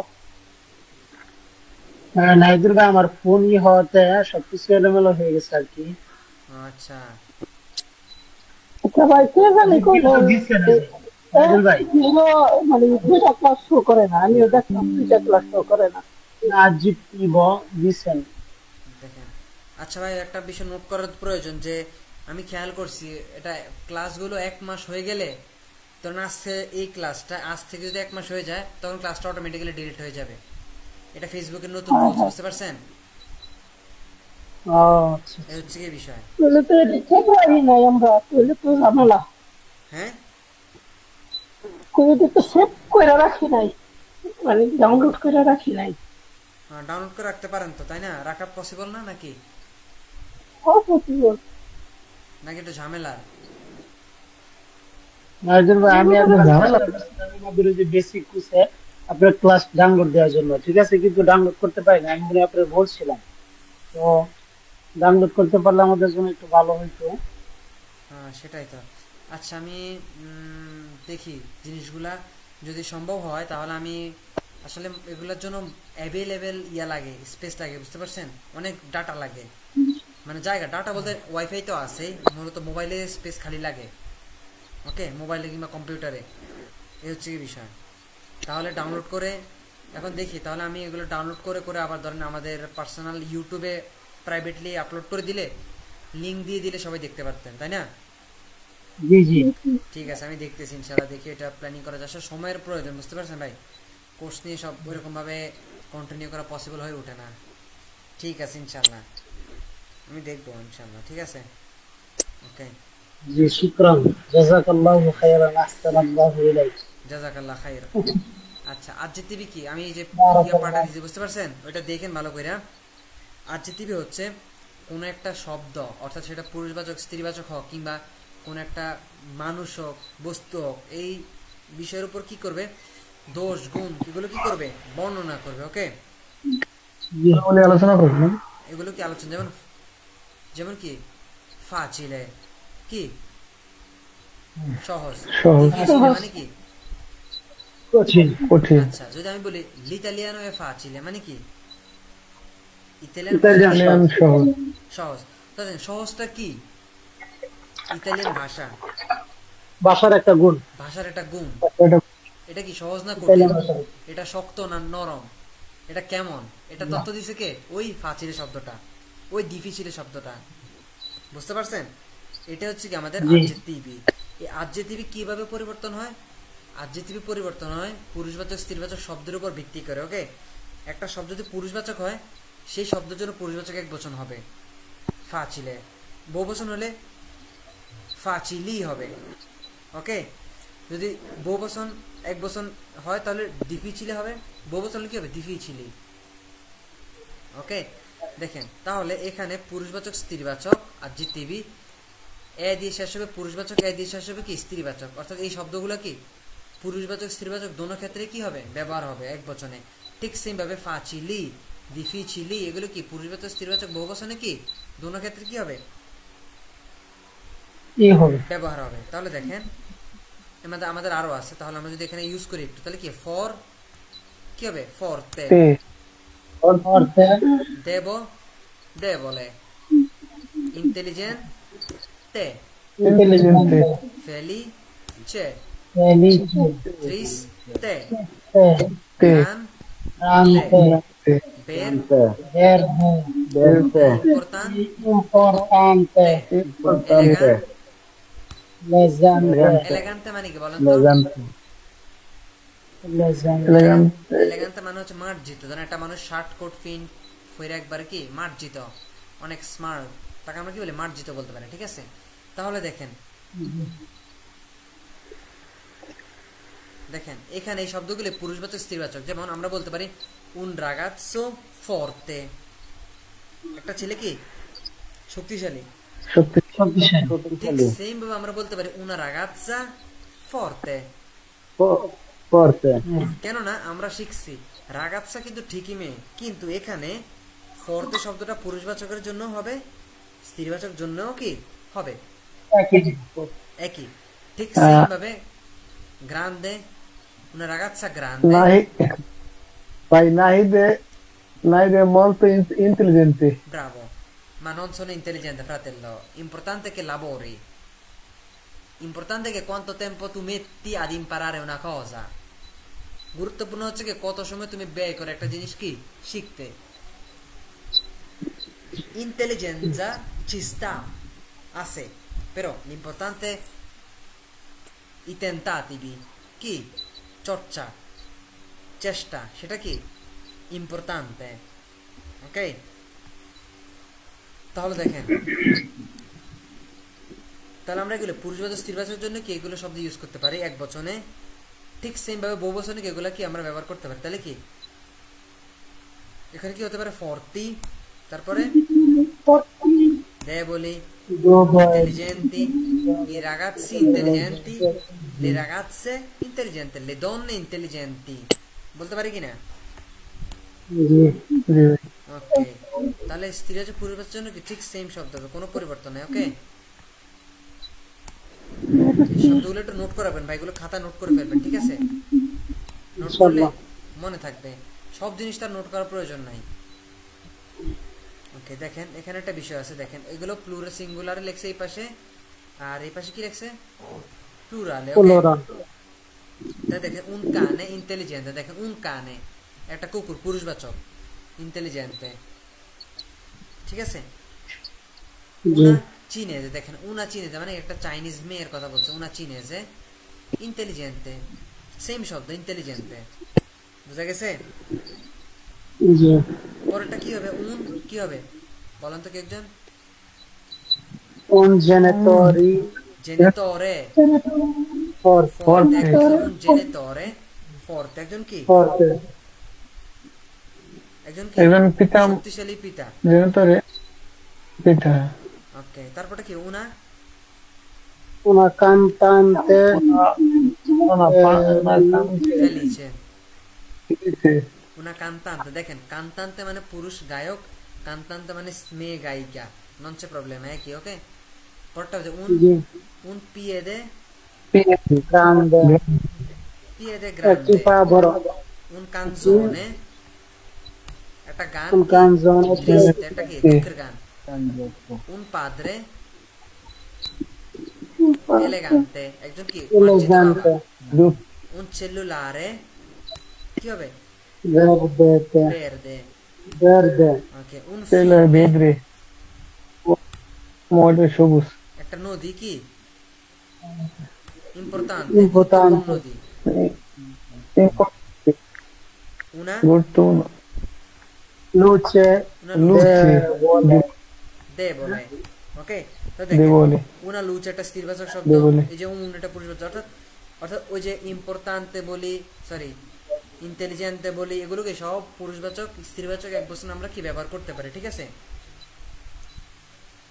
নাইদুর ভাই আমার ফোন হওয়াতে সবকিছু এলোমেলো হয়ে গেছে আর কি আচ্ছা আচ্ছা ভাই কে জানি কইলো নাইদুর ভাই হিরো মানে দুইটা ক্লাস শো করে না আমিও দেখলাম দুইটা ক্লাস শো করে না adjective দিছেন দেখেন আচ্ছা ভাই একটা বিষয় নোট করার প্রয়োজন যে আমি খেয়াল করছি এটা ক্লাসগুলো 1 মাস হয়ে গেলে তখন আজকে এই ক্লাসটা আজ থেকে যদি 1 মাস হয়ে যায় তখন ক্লাসটা অটোমেটিক্যালি ডিলিট হয়ে যাবে এটা ফেসবুকের নতুন রুলস বুঝতে পারছেন ও আচ্ছা এই হচ্ছে কি বিষয়। তাহলে তো এটা ঠিক রাখি নাই আমরা, তাহলে তো ঝামেলা। হ্যাঁ, তাহলে তো সেভ করে রাখি নাই, মানে ডাউনলোড করে রাখি নাই। ডাউনলোড করে রাখতে পারেন তো, তাই না? রাখা পসিবল না নাকি? পসিবল। নাকি একটু ঝামেলার? নাইজুল ভাই, আমি আপনার ঝামেলা। আমাদের ওই যে বেসিক কোর্সে আপনার ক্লাস ডাউনলোড দেওয়ার জন্য, ঠিক আছে, কিন্তু ডাউনলোড করতে পারি না। আমি আপনার বলছিলাম, তো ডাউনলোড করতে পারলে আমাদের জন্য একটু ভালো হইতো। হ্যাঁ সেটাই তো। আচ্ছা আমি দেখি জিনিসগুলা যদি সম্ভব হয়, তাহলে আমি আসলে এগুলোর জন্য অ্যাভেলেবেল ইয়া লাগে, স্পেস লাগে, বুঝতে পারছেন? অনেক ডাটা লাগে, মানে জায়গা, ডাটা বলতে ওয়াইফাই তো আছে, মূলত মোবাইলে স্পেস খালি লাগে। ওকে, মোবাইলে কিংবা কম্পিউটারে, এই হচ্ছে কি বিষয়। তাহলে ডাউনলোড করে এখন দেখি, তাহলে আমি এগুলো ডাউনলোড করে করে আবার ধরেন আমাদের পার্সোনাল ইউটিউবে প্রাইভেটলি আপলোড করে দিলে, লিঙ্ক দিয়ে দিলে সবাই দেখতে পারতেন, তাই না? জি জি, ঠিক আছে, আমি দেখতেছি ইনশাআল্লাহ, দেখি এটা প্ল্যানিং করা যায়। আসলে সময়ের প্রয়োজন, বুঝতে পারছেন ভাই? কোর্স নিয়ে সব ওইরকম ভাবে কন্টিনিউ করা পসিবল হয়ে ওঠে না। ঠিক আছে ইনশাআল্লাহ, আমি দেখবো ইনশাআল্লাহ। ঠিক আছে, ওকে, জি, শুকরান, জাযাকাল্লাহু খাইরান, আহসানাল্লাহু ইলাইক। জাযাকাল্লাহ খাইর। আচ্ছা, আরজেটিভি কি? আমি এই যে ইয়া পাঠা বারাকাল্লাহ। দিয়েছি, বুঝতে পারছেন? ওইটা দেখেন ভালো করে। আরজেটিভি হচ্ছে কোন একটা শব্দ, অর্থাৎ সেটা পুরুষবাচক স্ত্রীবাচক হোক, কিংবা কোন একটা মানুষ হোক, বস্তু হোক, এই বিষয়ের উপর কি করবে, দোষ গুণ এগুলো কি করবে, বর্ণনা করবে। ওকে, জি, বলে আলোচনা করবেন। এগুলো কি আলোচনা, যেমন যেমন কি ফাচিলে কি সহজ, সহজ। ডিফিসিলে মানে কি কঠিন। কঠিন। আচ্ছা, যদি আমি বলি লিতালিয়ানো এ ফাচিলে মানে কি, ইতালিয়ান ইতালিয়ান ইতালিয়ান সহজ। সহজ। তাহলে সহজটা কি? ইতালিয়ান ভাষা, ভাষার একটা গুণ। ভাষার একটা গুণ। এটা এটা কি সহজ না কঠিন? ইতালিয়ান ভাষা। এটা শক্ত না নরম? এটা কেমন? এটা তথ্য দিছে কে? ওই ফাচিলে শব্দটা, ওই ডিফিসিলে শব্দটা, বুঝতে পারছেন? এটা হচ্ছে কি আমাদের জি। আরজেটিভি। এই আরজেটিভি কিভাবে পরিবর্তন হয়? আরজেটিভি পরিবর্তন হয় পুরুষবাচক স্ত্রীবাচক শব্দের উপর ভিত্তি করে। ওকে, একটা শব্দ যদি পুরুষবাচক হয়, সেই শব্দের জন্য পুরুষবাচক এক বচন হবে ফাচিলে, বহুবচন হলে ফাচিলি হবে। ওকে, যদি বহুবচন এক বচন হয় তাহলে ডিফিচিলি হবে, বহুবচন হলে কি হবে, ডিফিচিলি। ওকে, দেখেন তাহলে এখানে পুরুষবাচক স্ত্রীবাচক আরজেটিভি এ দিয়ে শেষ হবে, পুরুষবাচক এ দিয়ে শেষ হবে কি স্ত্রীবাচক, অর্থাৎ এই শব্দগুলো কি পুরুষবাচক স্ত্রীবাচক দোনো ক্ষেত্রে কি হবে, ব্যবহার হবে এক বচনে। ঠিক সেম ভাবে ফাচিলি, ডিফিচিলি এগুলো কি পুরুষবাচক স্ত্রীবাচক বহুবচনে কি দোনো ক্ষেত্রে কি হবে, কি হবে? ব্যবহার হবে। তাহলে দেখেন আমাদের আরো আছে, তাহলে আমরা যদি এখানে ইউজ করি একটু, তাহলে কি ফর কি হবে, ফরতে, তে অর্থে দেব দে বলে, ইন্টেলিজেন্ট তে, ইন্টেলিজেন্টে ফেলি চে, ফেলিছে, ট্রিস তে, তে গ্রান আনতে, তে ber verde, importante importante, elegante legante, elegante মানে কি বলেন তো? legante, এলিগান্টে এলিগেন্ট মানে হচ্ছে মার্জিত। ধরেন একটা মানুষ শার্ট কোট প্যান্ট পরে একবারে কি মার্জিত, অনেক স্মার্ট, তাকে আমরা কি বলি, মার্জিত বলতে পারি। ঠিক আছে, তাহলে দেখেন দেখেন এখানে এই শব্দগুলি পুরুষবাচক স্ত্রীবাচক। যেমন আমরা বলতে পারি un ragazzo forte, একটা ছেলে কি শক্তিশালী। সত্যি শক্তিশালী, ঠিক সেম ভাবে আমরা বলতে পারি una ragazza forte, পড়তে কেননা আমরা শিখছি রাগাচ্ছা কিন্তু ঠিকই মেয়ে, কিন্তু এখানে ফর্তে শব্দটা পুরুষবাচকের জন্য হবে, স্ত্রীবাচক জন্যও কি হবে, একই একই। ঠিক সেম ভাবে গ্রান্ডে, una ragazza grande, নাহি ভাই নাহি দে molto intelligente bravo, ma non sono intelligente fratello, importante che lavori, importante che quanto tempo tu metti ad imparare una cosa, গুরুত্বপূর্ণ হচ্ছে কি কত সময় তুমি ব্যয় করে একটা জিনিস কি শিখতে। Intelligenza ci sta আছে, però l'importante i tentativi কি চর্চা চেষ্টা, সেটা কি ইম্পর্ট্যান্টে। ওকে, তাহলে দেখেন, তাহলে আমরা এগুলো পুরুষবাচক স্ত্রীবাচকের জন্য কি এগুলো শব্দ ইউজ করতে পারি এক বচনে, ঠিক সেম ভাবে বহুবচনে কি এগুলা কি আমরা ব্যবহার করতে পারি। তাহলে কি এখানে কি হতে পারে ফর্তি, তারপরে deboli, intelligenti, i ragazzi intelligenti, le ragazze intelligenti, le donne intelligenti, বলতে পারি কিনা? ওকে, তাহলে স্ত্রীবাচক পুরুষবাচকের জন্য কি ঠিক সেম শব্দ হবে, কোনো পরিবর্তন নেই। ওকে, শব্দগুলো একটু নোট করাবেন ভাই, এগুলো খাতা নোট করে ফেলবেন, ঠিক আছে? নোট করলে মনে থাকবে, সব জিনিসটা নোট করার প্রয়োজন নাই। ওকে, দেখেন এখানে একটা বিষয় আছে, দেখেন এগুলো প্লুরাল সিঙ্গুলারে লেখছে এই পাশে, আর এই পাশে কি লেখছে প্লুরালে। ওকে, তাই দেখেন un cane intelligente, দেখেন un cane একটা কুকুর পুরুষবাচক, intelligente, ঠিক আছে? una cinese, দেখেন una cinese মানে একটা চাইনিজ মেয়ের কথা বলছে, una cinese intelligente, সেম শব্দ intelligente, বুঝা গেছে? পরেরটা কি হবে? un কি হবে বলেন তো কি একজন? un genitore, genitore forte, un genitore forte, একজন কি? forte, একজন কি? একজন পিতা, শক্তিশালী পিতা, জেনেটরে পিতা। ওকে, তারপরটা কি? una cantante, felice, una cantante, দেখেন কান্তান্তে মানে পুরুষ গায়ক, কান্তান্তে মানে মেয়ে গায়িকা, non c'è problema, কি? ওকে, পরটা হচ্ছে un piede grande, grande, boro, un canzone একটা গান, un canzone triste, একটা কি দুঃখের গান, un padre elegante, একজন কি elegante, un cellulare কি হবে? verde, verde, ওকে, un টেলার fiume বেদ্রে মডে সবুজ। একটা নদী কি importante, Importante. নদী, una গুরুত্বপূর্ণ। luce, una luce লুচি debole, ওকে? তো দেবলে দেখেন una luce একটা স্ত্রীবাচক শব্দ, দেবলে। এই যে un এটা পুরুষবাচক, অর্থাৎ অর্থাৎ ওই যে importante বলি, সরি intelligente বলি, এগুলোকে সব পুরুষবাচক স্ত্রীবাচক এক বচনে আমরা কি ব্যবহার করতে পারি, ঠিক আছে?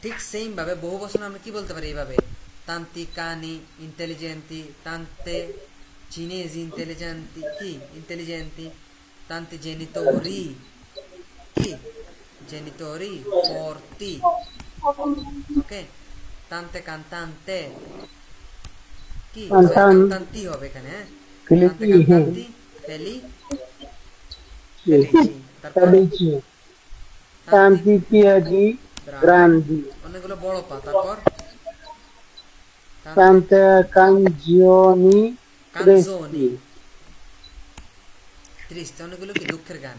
ঠিক সেম ভাবে বহু বচনে আমরা কি বলতে পারি এইভাবে, tanti cani intelligenti, tante cinesi intelligenti, কি intelligenti, tanti genitori, কি genitori forti, ওকে? tante cantante, কি cantanti হবে এখানে, হ্যাঁ, tante cantanti felici, তারপর felici, tanti piedi grandi, অনেকগুলো বড় পা, তারপর tante canzoni canzoni triste, অনেকগুলো কি দুঃখের গান,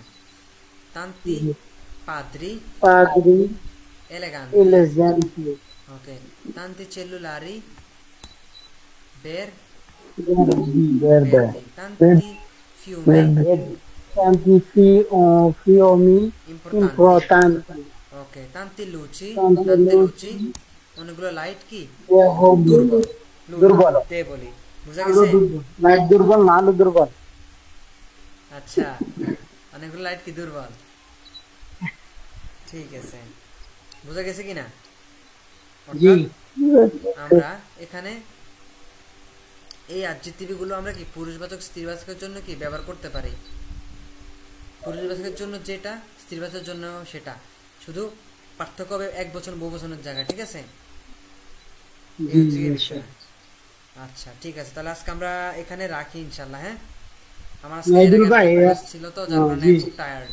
tanti padri eleganti, ওকে, tanti cellulari verdi, tanti fiumi tanti fiumi importanti, ওকে, tanti luci, Tanti tante luci, luci, অনেকগুলো লাইট কি দুর্বল, দুর্বল, বলি, বুঝা গেছে? লাইট দুর্বল না, আলো দুর্বল, আচ্ছা, অনেকগুলো লাইট কি দুর্বল, ঠিক আছে, বুঝা গেছে কিনা? জি, আমরা এখানে এই অ্যাডজেক্টিভ গুলো আমরা কি পুরুষবাচক স্ত্রীবাচকের জন্য কি ব্যবহার করতে পারি, পুরুষবাচকের জন্য যেটা, স্ত্রীবাচকের জন্য সেটা, শুধু পার্থক্য হবে এক বচন বহু বচনের জায়গায়, ঠিক আছে? আচ্ছা, ঠিক আছে, তাহলে আজকে আমরা এখানে রাখি ইনশাআল্লাহ। হ্যাঁ, আমার আজকে ছিল তো যার কারণে খুব টায়ার্ড।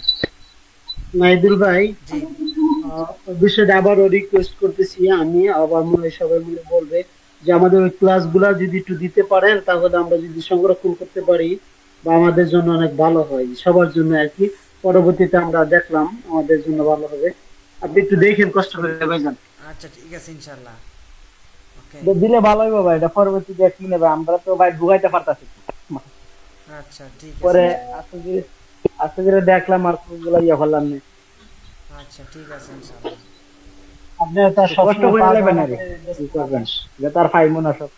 নাইদুল ভাই, জি, বিষয়টা আবারও রিকোয়েস্ট করতেছি, আমি আবার মনে সবাই মিলে বলবে যে আমাদের ওই ক্লাসগুলা যদি একটু দিতে পারেন, তাহলে আমরা যদি সংরক্ষণ করতে পারি বা আমাদের জন্য অনেক ভালো হয়, সবার জন্য আর কি। পরবর্তীতে আমরা দেখলাম আমাদের জন্য ভালো হবে, আপনি একটু দেখেন কষ্ট করে ভাইজান। আচ্ছা, ঠিক আছে, ইনশাআল্লাহ। ওকে, দিলে ভালো হবে ভাই, এটা পরবর্তীতে কি নেবে, আমরা তো ভাই ঢুকাইতে পারতাছি। আচ্ছা, ঠিক আছে, পরে আজকে দেখলাম আর কোনগুলা ইয়া করলাম না। আচ্ছা, ঠিক আছে, ইনশাআল্লাহ। আপনি তো কষ্ট সবসময় করে পাঁচ নেবেন আর বানাতে কি করবেন এটা তার ফাইমো না সব